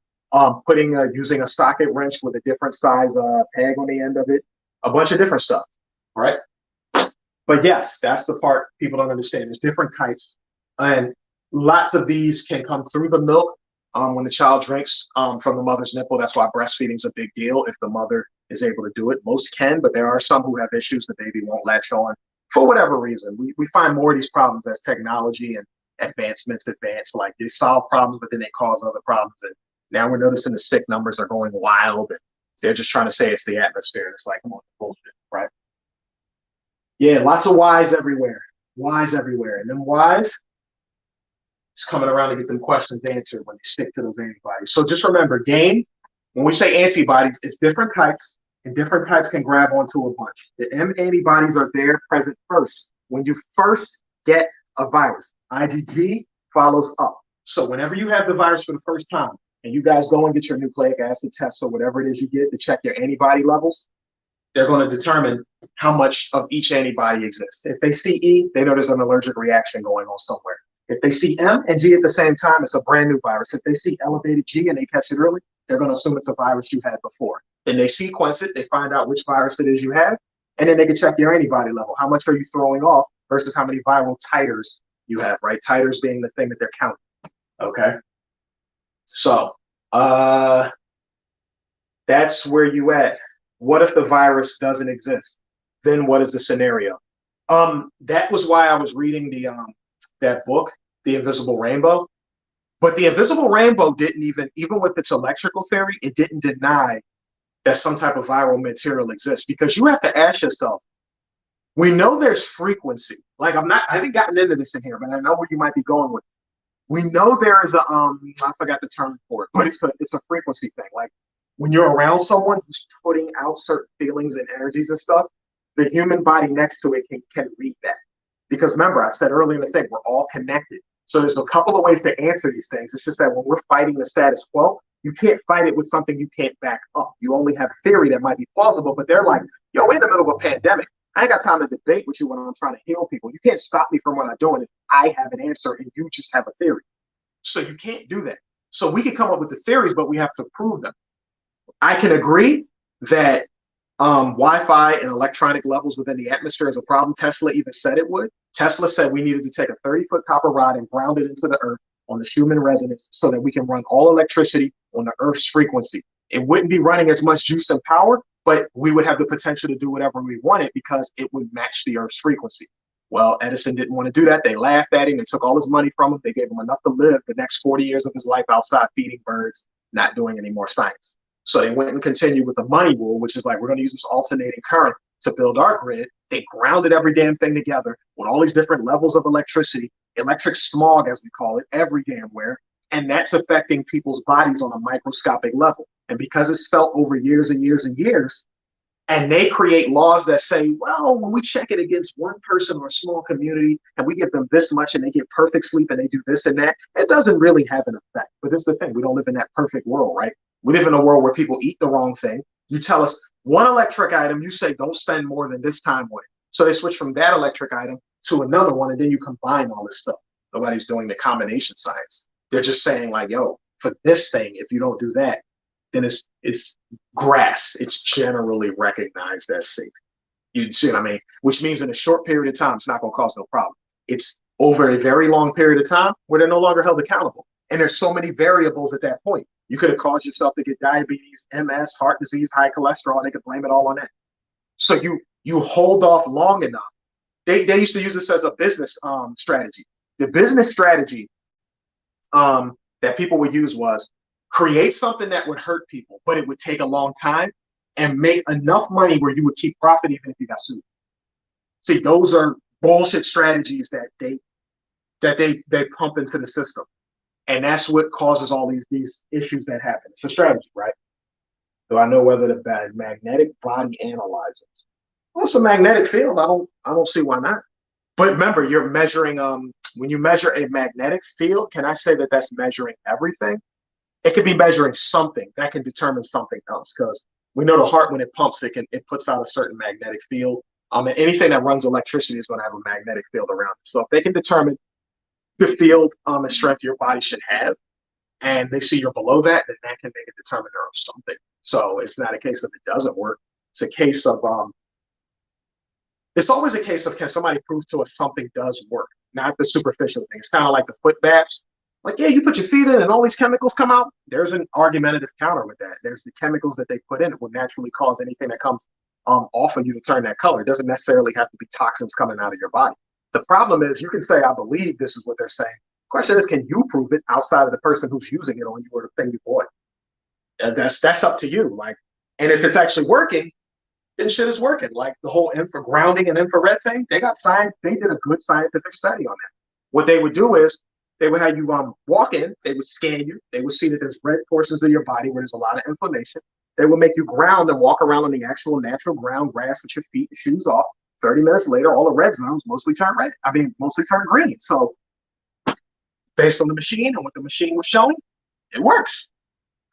Using a socket wrench with a different size tag on the end of it, a bunch of different stuff, right? But yes, that's the part people don't understand. There's different types, and lots of these can come through the milk when the child drinks from the mother's nipple. That's why breastfeeding is a big deal if the mother is able to do it. Most can, but there are some who have issues. The baby won't latch on for whatever reason. We find more of these problems as technology and advancements advance. Like they solve problems, but then they cause other problems. And now we're noticing the sick numbers are going wild, and they're just trying to say it's the atmosphere. It's like, come on, bullshit, right? Yeah, lots of whys everywhere. Whys everywhere. And them whys, it's coming around to get them questions answered when they stick to those antibodies. So just remember, game, when we say antibodies, it's different types, and different types can grab onto a bunch. The M antibodies are there present first. When you first get a virus, IgG follows up. So whenever you have the virus for the first time, and you guys go and get your nucleic acid tests or whatever it is you get to check your antibody levels, they're going to determine how much of each antibody exists. If they see E, they know there's an allergic reaction going on somewhere. If they see M and G at the same time, it's a brand new virus. If they see elevated G and they catch it early, they're going to assume it's a virus you had before. Then they sequence it, they find out which virus it is you have, and then they can check your antibody level. How much are you throwing off versus how many viral titers you have, right? Titers being the thing that they're counting, okay? So that's where you at. What if the virus doesn't exist? Then what is the scenario? That was why I was reading the that book, The Invisible Rainbow. But the Invisible Rainbow didn't even with its electrical theory, it didn't deny that some type of viral material exists, because you have to ask yourself, we know there's frequency. Like I haven't gotten into this in here, but I know where you might be going with it. We know there is a I forgot the term for it, but it's a frequency thing. Like when you're around someone who's putting out certain feelings and energies and stuff, the human body next to it can read that. Because remember, I said earlier in the thing, we're all connected. So there's a couple of ways to answer these things. It's just that when we're fighting the status quo, you can't fight it with something you can't back up. You only have theory that might be plausible, but they're like, yo, we're in the middle of a pandemic. I ain't got time to debate with you when I'm trying to heal people. You can't stop me from what I'm doing if I have an answer and you just have a theory. So you can't do that. So we can come up with the theories, but we have to prove them. I can agree that Wi-Fi and electronic levels within the atmosphere is a problem. Tesla even said it would. Tesla said we needed to take a 30-foot copper rod and ground it into the earth on the Schumann resonance so that we can run all electricity on the Earth's frequency. It wouldn't be running as much juice and power, but we would have the potential to do whatever we wanted because it would match the Earth's frequency. Well, Edison didn't want to do that. They laughed at him. They took all his money from him. They gave him enough to live the next 40 years of his life outside feeding birds, not doing any more science. So they went and continued with the money rule, which is like, we're going to use this alternating current to build our grid. They grounded every damn thing together with all these different levels of electricity, electric smog, as we call it, every damn where. And that's affecting people's bodies on a microscopic level. And because it's felt over years and years and years, and they create laws that say, well, when we check it against one person or a small community and we give them this much and they get perfect sleep and they do this and that, it doesn't really have an effect. But this is the thing. We don't live in that perfect world, right? We live in a world where people eat the wrong thing. You tell us one electric item, you say, don't spend more than this time with it. So they switch from that electric item to another one, and then you combine all this stuff. Nobody's doing the combination science. They're just saying like, yo, for this thing, if you don't do that, then it's grass. It's generally recognized as safe. You see what I mean? Which means in a short period of time, it's not going to cause no problem. It's over a very long period of time where they're no longer held accountable. And there's so many variables at that point. You could have caused yourself to get diabetes, MS, heart disease, high cholesterol, and they could blame it all on that. So you hold off long enough. They used to use this as a business strategy. The business strategy that people would use was create something that would hurt people, but it would take a long time, and make enough money where you would keep profit even if you got sued. See, those are bullshit strategies that they pump into the system. And that's what causes all these issues that happen. It's a strategy, right? Do I know whether the magnetic body analyzers? Well, it's a magnetic field. I don't see why not. But remember, you're measuring when you measure a magnetic field, can I say that that's measuring everything? It could be measuring something that can determine something else, because we know the heart, when it pumps, it puts out a certain magnetic field. And anything that runs electricity is going to have a magnetic field around it. So if they can determine the field and strength your body should have, and they see you're below that, then that can make a determiner of something. So it's not a case of it doesn't work. It's a case of it's always a case of, can somebody prove to us something does work, not the superficial thing. It's kind of like the foot baths. Like, yeah, you put your feet in and all these chemicals come out. There's an argumentative counter with that. There's the chemicals that they put in. It will naturally cause anything that comes off of you to turn that color. It doesn't necessarily have to be toxins coming out of your body. The problem is, you can say, I believe this is what they're saying. The question is, can you prove it outside of the person who's using it on you or the thing you bought? And that's up to you. Like, and if it's actually working, then shit is working. Like the whole grounding and infrared thing, they got science. They did a good scientific study on that. What they would do is, they would have you walk in, they would scan you, they would see that there's red portions of your body where there's a lot of inflammation. They would make you ground and walk around on the actual natural ground grass with your feet and shoes off. 30 minutes later, all the red zones mostly turn green. So based on the machine and what the machine was showing, it works.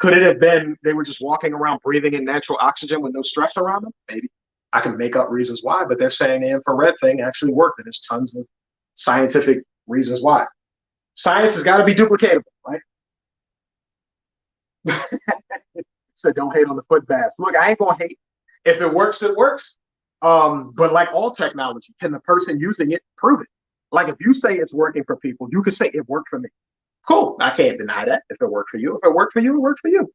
Could it have been they were just walking around breathing in natural oxygen with no stress around them? Maybe. I can make up reasons why, but they're saying the infrared thing actually worked, and there's tons of scientific reasons why. Science has got to be duplicatable, right? So don't hate on the foot baths. Look, I ain't gonna hate. If it works, it works. But like all technology, can the person using it prove it? Like if you say it's working for people, you can say it worked for me. Cool. I can't deny that. If it worked for you, it worked for you.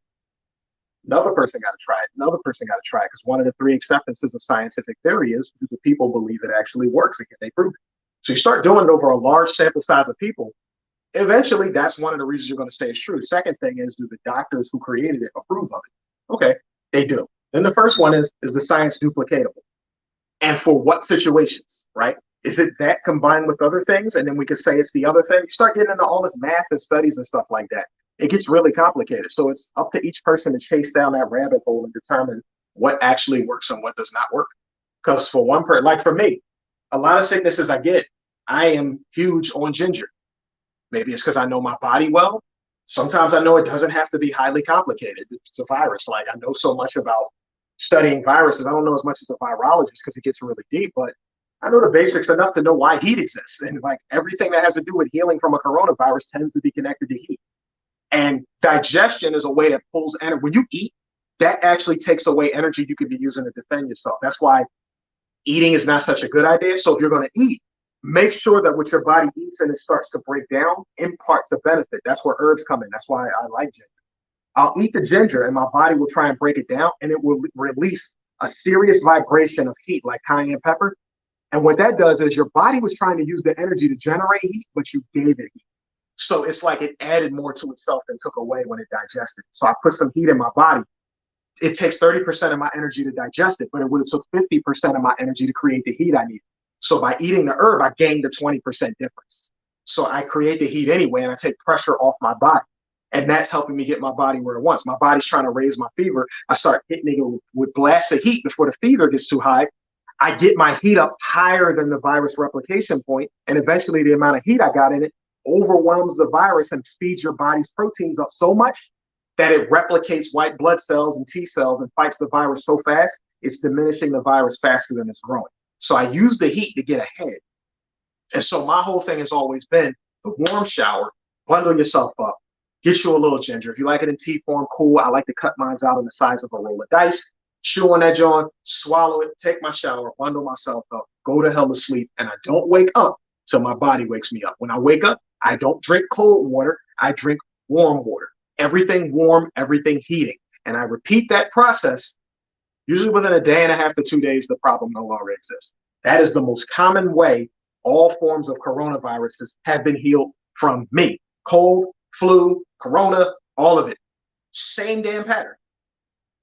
Another person got to try it. Another person got to try it, because one of the three acceptances of scientific theory is, do the people believe it actually works, and can they prove it? So you start doing it over a large sample size of people. Eventually, that's one of the reasons you're going to say it's true. The second thing is, do the doctors who created it approve of it? Okay, they do. Then the first one is the science duplicatable? And for what situations, right? Is it that combined with other things? And then we could say it's the other thing. You start getting into all this math and studies and stuff like that. It gets really complicated. So it's up to each person to chase down that rabbit hole and determine what actually works and what does not work. Because for one person, like for me, a lot of sicknesses I get, I am huge on ginger. Maybe it's because I know my body well. Sometimes I know it doesn't have to be highly complicated. It's a virus. Like, I know so much about studying viruses. I don't know as much as a virologist because it gets really deep, but I know the basics enough to know why heat exists. And like everything that has to do with healing from a coronavirus tends to be connected to heat. And digestion is a way that pulls energy. When you eat, that actually takes away energy you could be using to defend yourself. That's why eating is not such a good idea. So if you're going to eat, make sure that what your body eats and it starts to break down imparts a benefit. That's where herbs come in. That's why I like ginger. I'll eat the ginger and my body will try and break it down, and it will release a serious vibration of heat like cayenne pepper. And what that does is your body was trying to use the energy to generate heat, but you gave it heat. So it's like it added more to itself than took away when it digested. So I put some heat in my body. It takes 30% of my energy to digest it, but it would have took 50% of my energy to create the heat I need. So by eating the herb, I gained the 20% difference. So I create the heat anyway, and I take pressure off my body. And that's helping me get my body where it wants. My body's trying to raise my fever. I start hitting it with blasts of heat before the fever gets too high. I get my heat up higher than the virus replication point, and eventually the amount of heat I got in it overwhelms the virus and feeds your body's proteins up so much that it replicates white blood cells and T cells and fights the virus so fast, it's diminishing the virus faster than it's growing. So I use the heat to get ahead. And so my whole thing has always been the warm shower, bundle yourself up, get you a little ginger. If you like it in tea form, cool. I like to cut mine out in the size of a roll of dice, chew on that joint, swallow it, take my shower, bundle myself up, go to hell to sleep, and I don't wake up till my body wakes me up. When I wake up, I don't drink cold water, I drink warm water. everything warm, everything heating. And I repeat that process. Usually within a day and a half to 2 days, the problem no longer exists. That is the most common way all forms of coronaviruses have been healed from me. Cold, flu, corona, all of it. Same damn pattern.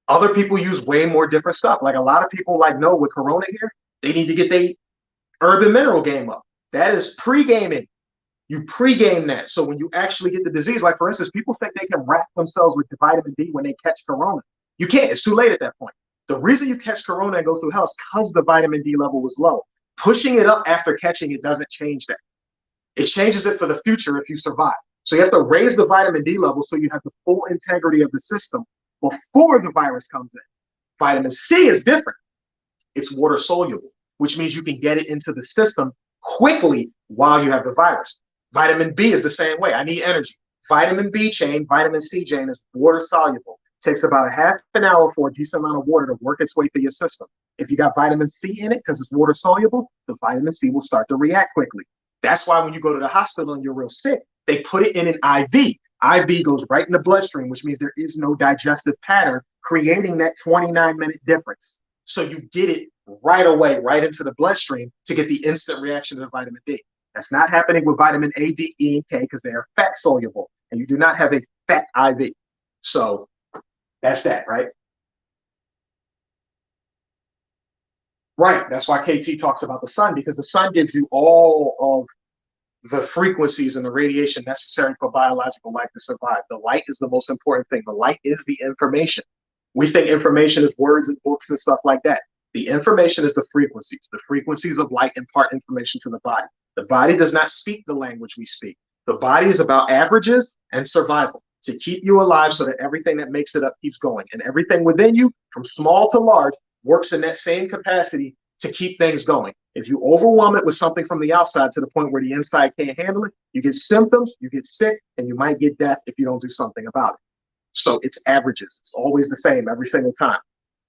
Other people use way more different stuff. Like a lot of people like know with corona here, they need to get their herb and mineral game up. That is pre-gaming. You pre-game that. So when you actually get the disease, like for instance, people think they can wrap themselves with vitamin D when they catch corona. You can't. It's too late at that point. The reason you catch corona and go through hell is because the vitamin D level was low. Pushing it up after catching it doesn't change that. It changes it for the future if you survive. So you have to raise the vitamin D level so you have the full integrity of the system before the virus comes in. Vitamin C is different. It's water soluble, which means you can get it into the system quickly while you have the virus. Vitamin B is the same way. I need energy. Vitamin B chain, vitamin C chain is water soluble. Takes about a half an hour for a decent amount of water to work its way through your system. If you got vitamin C in it, because it's water soluble, the vitamin C will start to react quickly. That's why when you go to the hospital and you're real sick, they put it in an IV. IV goes right in the bloodstream, which means there is no digestive pattern, creating that 29-minute difference. So you get it right away, right into the bloodstream to get the instant reaction to the vitamin D. That's not happening with vitamin A, D, E, and K because they are fat soluble, and you do not have a fat IV. So that's that, right? Right. That's why KT talks about the sun, because the sun gives you all of the frequencies and the radiation necessary for biological life to survive. The light is the most important thing. The light is the information. We think information is words and books and stuff like that. The information is the frequencies. The frequencies of light impart information to the body. The body does not speak the language we speak. The body is about averages and survival to keep you alive so that everything that makes it up keeps going. And everything within you, from small to large, works in that same capacity to keep things going. If you overwhelm it with something from the outside to the point where the inside can't handle it, you get symptoms, you get sick, and you might get death if you don't do something about it. So it's averages. It's always the same every single time.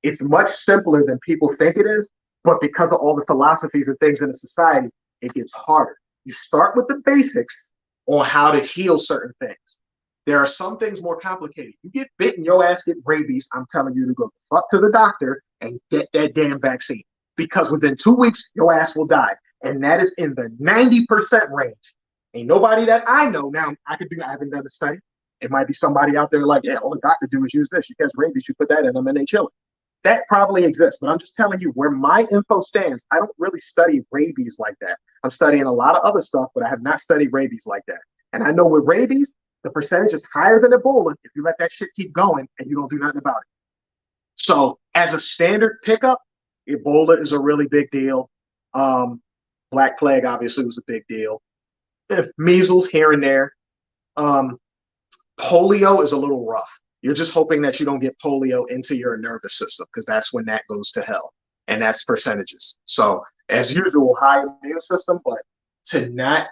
It's much simpler than people think it is, but because of all the philosophies and things in the society, it gets harder. You start with the basics on how to heal certain things. There are some things more complicated. You get bitten, your ass get rabies, I'm telling you to go fuck to the doctor and get that damn vaccine. Because within 2 weeks, your ass will die. And that is in the 90% range. Ain't nobody that I know. Now, I haven't done a study. It might be somebody out there like, yeah, all the doctor do is use this. You catch rabies, you put that in them and they chill it. That probably exists, but I'm just telling you where my info stands. I don't really study rabies like that. I'm studying a lot of other stuff, but I have not studied rabies like that. And I know with rabies, the percentage is higher than Ebola if you let that shit keep going and you don't do nothing about it. So as a standard pickup, Ebola is a really big deal. Black plague obviously was a big deal. Measles here and there. Polio is a little rough. You're just hoping that you don't get polio into your nervous system because that's when that goes to hell. And that's percentages. So as usual, high immune system, but to not,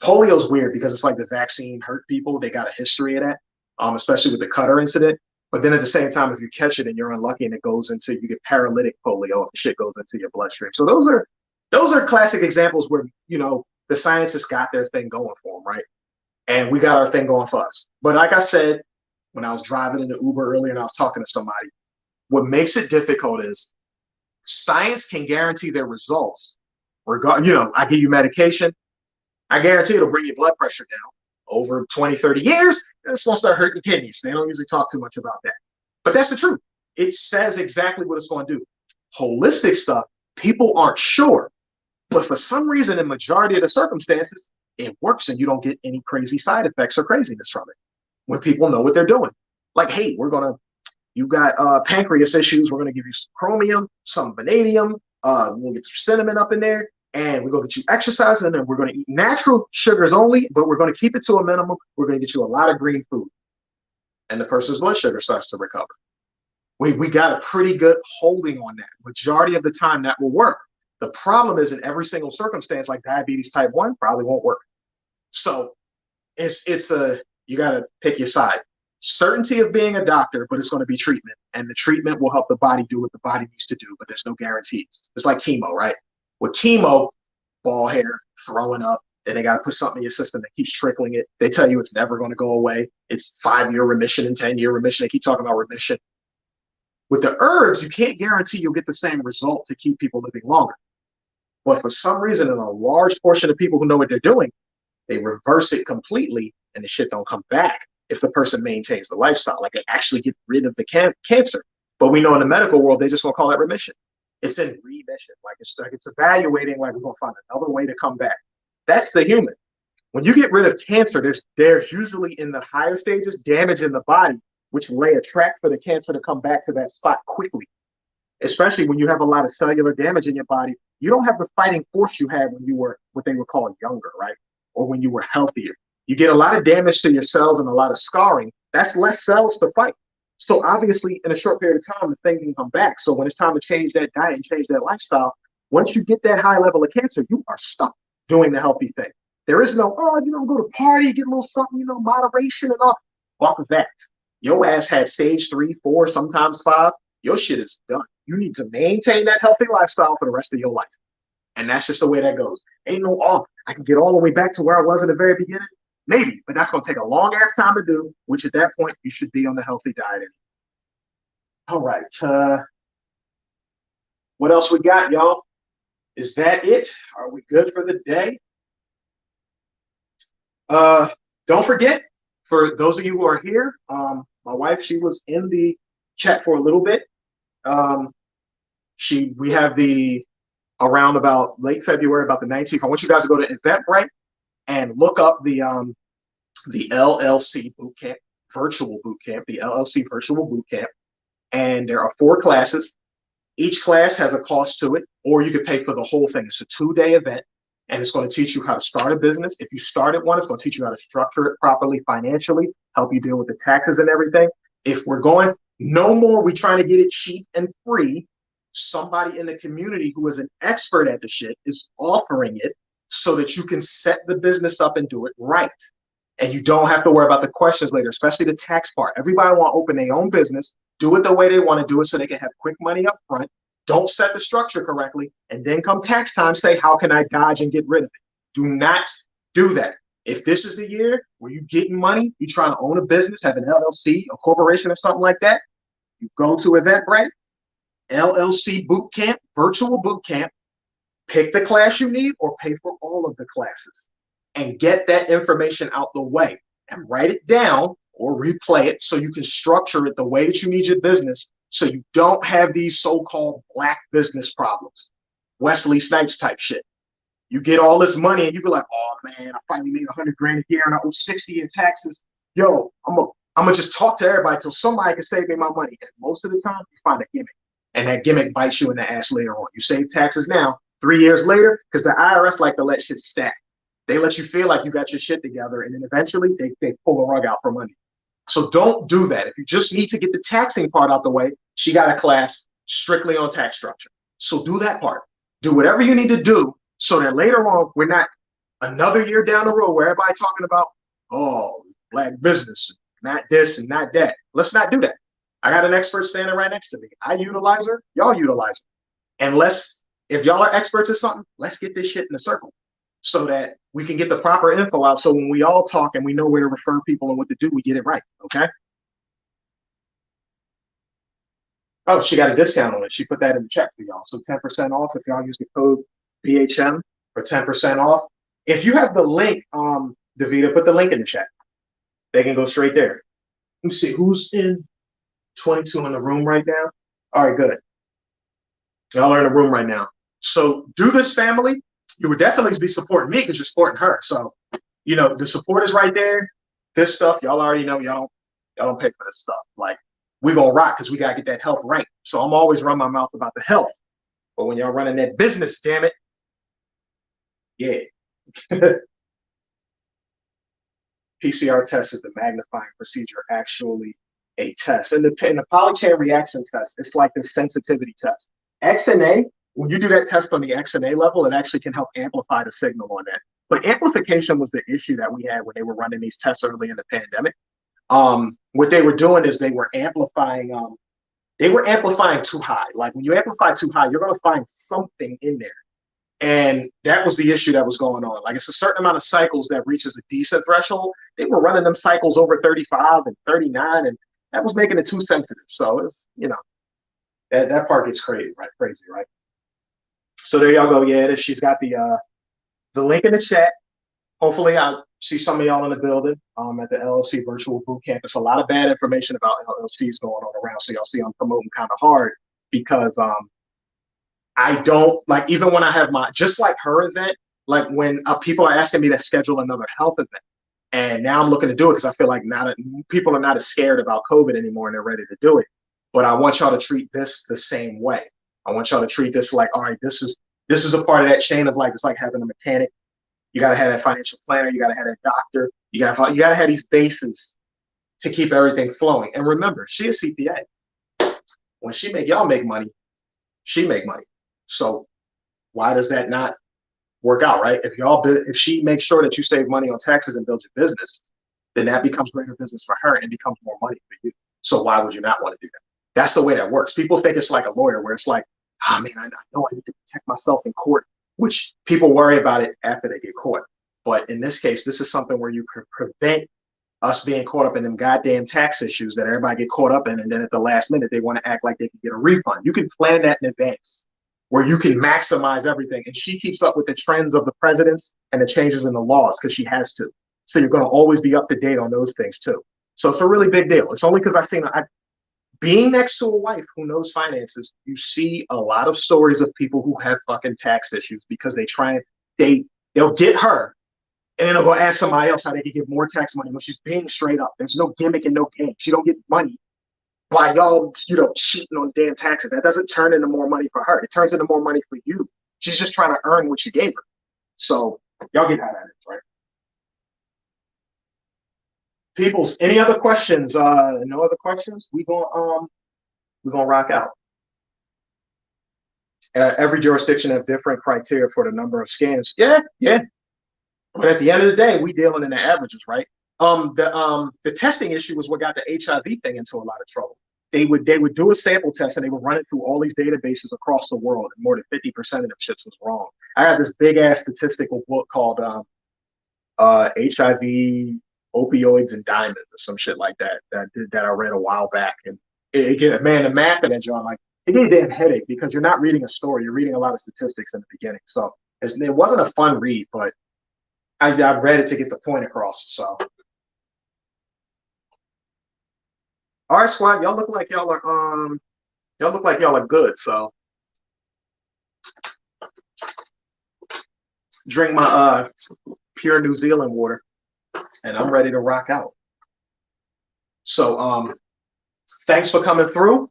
polio's weird because it's like the vaccine hurt people. They got a history of that, especially with the Qatar incident. But then at the same time, if you catch it and you're unlucky and it goes into, you get paralytic polio, and shit goes into your bloodstream. So those are classic examples where, you know, the scientists got their thing going for them, right? And we got our thing going for us. But like I said, when I was driving in the Uber earlier and I was talking to somebody, what makes it difficult is science can guarantee their results. You know, I give you medication, I guarantee it'll bring your blood pressure down. Over 20, 30 years, it's going to start hurting kidneys. They don't usually talk too much about that. But that's the truth. It says exactly what it's going to do. Holistic stuff, people aren't sure. But for some reason, in majority of the circumstances, it works and you don't get any crazy side effects or craziness from it. When people know what they're doing. Like, hey, you got pancreas issues, we're going to give you some chromium, some vanadium, we'll get some cinnamon up in there, and we're going to get you exercise, and then we're going to eat natural sugars only, but we're going to keep it to a minimum. We're going to get you a lot of green food. And the person's blood sugar starts to recover. We got a pretty good holding on that. Majority of the time that will work. The problem is in every single circumstance, like diabetes type 1, probably won't work. So you got to pick your side. Certainty of being a doctor, but it's going to be treatment. And the treatment will help the body do what the body needs to do, but there's no guarantees. It's like chemo, right? With chemo, bald hair, throwing up, Then they got to put something in your system that keeps trickling it. They tell you it's never going to go away. It's 5-year remission and 10-year remission. They keep talking about remission. With the herbs, you can't guarantee you'll get the same result to keep people living longer. But for some reason, in a large portion of people who know what they're doing, they reverse it completely and the shit don't come back if the person maintains the lifestyle. Like they actually get rid of the cancer. But we know in the medical world, they just gonna call that remission. It's in remission. Like it's evaluating, like we're gonna find another way to come back. That's the human. When you get rid of cancer, there's usually in the higher stages damage in the body, which lay a track for the cancer to come back to that spot quickly. Especially when you have a lot of cellular damage in your body, you don't have the fighting force you had when you were what they were calling younger, right? Or when you were healthier. You get a lot of damage to your cells and a lot of scarring. That's less cells to fight. So obviously, in a short period of time, the thing can come back. So when it's time to change that diet and change that lifestyle, once you get that high level of cancer, you are stuck doing the healthy thing. There is no, go to party, get a little something, moderation and all. Fuck that. Your ass had stage 3, 4, sometimes 5. Your shit is done. You need to maintain that healthy lifestyle for the rest of your life. And that's just the way that goes. Ain't no, I can get all the way back to where I was in the very beginning. Maybe, but that's going to take a long ass time to do, which at that point, you should be on the healthy diet. All right. What else we got, y'all? Is that it? Are we good for the day? Don't forget, for those of you who are here, my wife, she was in the chat for a little bit. We have around about late February, about the 19th. I want you guys to go to Eventbrite and look up the Llc Boot Camp, virtual boot camp, the Llc virtual boot camp. And there are 4 classes. Each class has a cost to it, or you could pay for the whole thing. It's a 2-day event, and it's going to teach you how to start a business. If you started one, it's going to teach you how to structure it properly financially, help you deal with the taxes and everything. If we're going, no more we trying to get it cheap and free. Somebody in the community who is an expert at the shit is offering it so that you can set the business up and do it right. And you don't have to worry about the questions later, especially the tax part. Everybody want to open their own business, do it the way they want to do it so they can have quick money up front. Don't set the structure correctly. And then come tax time, say, how can I dodge and get rid of it? Do not do that. If this is the year where you're getting money, you're trying to own a business, have an LLC, a corporation or something like that, you go to Eventbrite, Llc Boot Camp, virtual boot camp, pick the class you need or pay for all of the classes and get that information out the way and write it down or replay it so you can structure it the way that you need your business so you don't have these so-called black business problems, Wesley Snipes type shit. You get all this money and you be like, oh man, I finally made $100 grand a year and I owe 60 in taxes. Yo, I'm gonna just talk to everybody till somebody can save me my money. And most of the time you find a gimmick and that gimmick bites you in the ass later on. You save taxes now, 3 years later, because the IRS like to let shit stack. They let you feel like you got your shit together, and then eventually they pull the rug out from under you. So don't do that. If you just need to get the taxing part out the way, she got a class strictly on tax structure. So do that part. Do whatever you need to do so that later on, we're not another year down the road where everybody talking about, oh, black business, not this and not that. Let's not do that. I got an expert standing right next to me. I utilize her. Y'all utilize her. And if y'all are experts at something, let's get this shit in a circle so that we can get the proper info out. So when we all talk and we know where to refer people and what to do, we get it right. Okay. Oh, she got a discount on it. She put that in the chat for y'all. So 10% off if y'all use the code BHM for 10% off. If you have the link, Davida, put the link in the chat. They can go straight there. Let me see who's in 22 in the room right now. All right, good. Y'all are in the room right now. So do this, family. You would definitely be supporting me because you're supporting her. So, the support is right there. This stuff, y'all already know, y'all don't pay for this stuff. Like, we're going to rock because we got to get that health right. So I'm always running my mouth about the health. But when y'all running that business, damn it, yeah. PCR test is the magnifying procedure, actually a test. And the polychain reaction test, it's like the sensitivity test. XNA, when you do that test on the XNA level, it actually can help amplify the signal on that. But amplification was the issue that we had when they were running these tests early in the pandemic. What they were doing is they were amplifying too high. Like when you amplify too high, you're going to find something in there. And that was the issue that was going on. Like, it's a certain amount of cycles that reaches a decent threshold. They were running them cycles over 35 and 39, and that was making it too sensitive. So it's, that part gets crazy, right? So there y'all go. Yeah, she's got the link in the chat. Hopefully I'll see some of y'all in the building at the Llc Virtual Boot Camp. There's a lot of bad information about LLCs going on around. So y'all see I'm promoting kind of hard because I don't, like, even when I have just like her event, like when people are asking me to schedule another health event, and now I'm looking to do it because I feel like now that people are not as scared about COVID anymore and they're ready to do it. But I want y'all to treat this the same way. I want y'all to treat this like, all right, this is a part of that chain of, like, it's like having a mechanic. You got to have that financial planner. You got to have that doctor. You got to have these bases to keep everything flowing. And remember, she is CPA. When y'all make money, she make money. So why does that not work out, right? If she makes sure that you save money on taxes and build your business, then that becomes greater business for her and becomes more money for you. So why would you not want to do that? That's the way that works. People think it's like a lawyer where it's like, man, I know I need to protect myself in court, which people worry about it after they get caught. But in this case, this is something where you can prevent us being caught up in them goddamn tax issues that everybody get caught up in. And then at the last minute, they want to act like they can get a refund. You can plan that in advance where you can maximize everything. And she keeps up with the trends of the presidents and the changes in the laws because she has to. So you're going to always be up to date on those things too. So it's a really big deal. It's only because being next to a wife who knows finances, you see a lot of stories of people who have fucking tax issues because they'll get her and then they'll go ask somebody else how they can get more tax money when she's being straight up. There's no gimmick and no game. She don't get money by y'all, cheating on damn taxes. That doesn't turn into more money for her. It turns into more money for you. She's just trying to earn what you gave her. So y'all get how that is, right? Peoples, any other questions? No other questions? We're gonna rock out. Every jurisdiction have different criteria for the number of scans. Yeah. But at the end of the day, we dealing in the averages, right? The testing issue was what got the HIV thing into a lot of trouble. They would do a sample test and they would run it through all these databases across the world, and more than 50% of them shits was wrong. I have this big ass statistical book called HIV, Opioids, and Diamonds, or some shit like that I read a while back. And the math in that, John, like, it gave me a damn headache because you're not reading a story, you're reading a lot of statistics in the beginning. So it wasn't a fun read, but I read it to get the point across. So, all right, squad, y'all look like y'all are good. So, drink my pure New Zealand water, and I'm ready to rock out. So, thanks for coming through.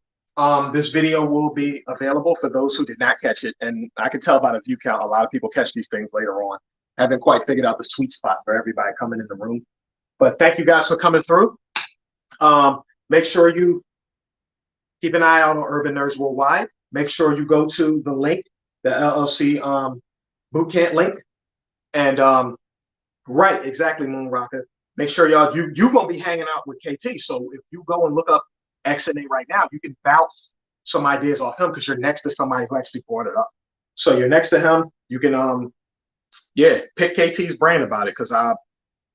This video will be available for those who did not catch it, and I can tell by the view count, a lot of people catch these things later on. Haven't quite figured out the sweet spot for everybody coming in the room. But thank you guys for coming through. Make sure you keep an eye out on Urban Nerds Worldwide. Make sure you go to the link, the Llc Boot Camp link. And right, exactly, Moon Rocker. Make sure y'all, you're going to be hanging out with KT. So if you go and look up XNA right now, you can bounce some ideas off him because you're next to somebody who actually brought it up. So you're next to him. You can pick KT's brain about it, because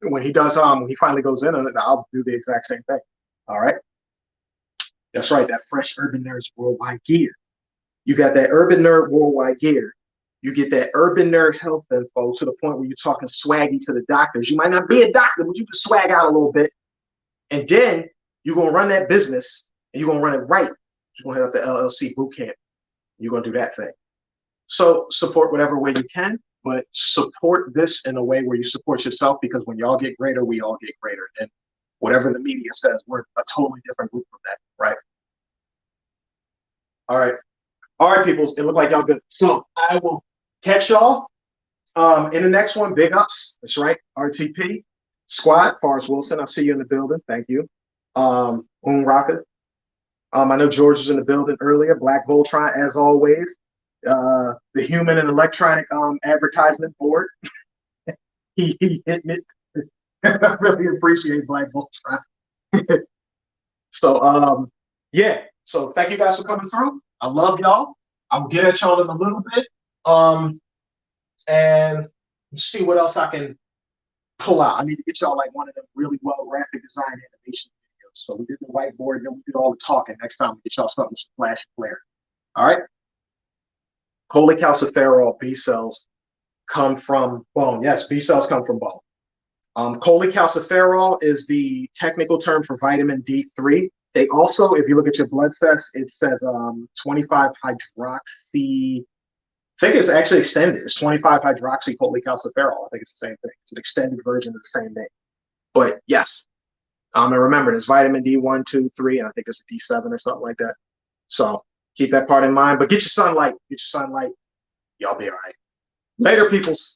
when he does when he finally goes in on it, I'll do the exact same thing. All right, that's right, that fresh Urban Nerds Worldwide gear. You got that Urban Nerd Worldwide gear. You get that Urban Nerd health info to the point where you're talking swaggy to the doctors. You might not be a doctor, but you can swag out a little bit, and then you're gonna run that business and you're gonna run it right. You're gonna head up to Llc Boot Camp. You're gonna do that thing. So support whatever way you can, but support this in a way where you support yourself, because when y'all get greater, we all get greater. And whatever the media says, we're a totally different group from that, right? All right, peoples. It looked like y'all good. So I will catch y'all in the next one. Big ups. That's right. RTP squad. Forrest Wilson, I'll see you in the building. Thank you. Moon Rocket. I know George was in the building earlier. Black Voltron, as always. The human and electronic advertisement board. he hitting it. I really appreciate Black Voltron. So yeah. So thank you guys for coming through. I love y'all. I'll get at y'all in a little bit. And see what else I can pull out. I need to get y'all like one of them really well graphic design animation videos. So we did the whiteboard, and then we did all the talking. Next time we get y'all something flash and flare. All right. Cholecalciferol B cells come from bone. Yes, B cells come from bone. Cholecalciferol is the technical term for vitamin D3. They also, if you look at your blood test, it says 25 hydroxy. I think it's actually extended. It's 25 hydroxy cholecalciferol. I think it's the same thing. It's an extended version of the same name. But yes, and remember, there's vitamin D1, 2, 3, and I think it's a D7 or something like that. So keep that part in mind. But get your sunlight. Get your sunlight. Y'all be all right. Later, peoples.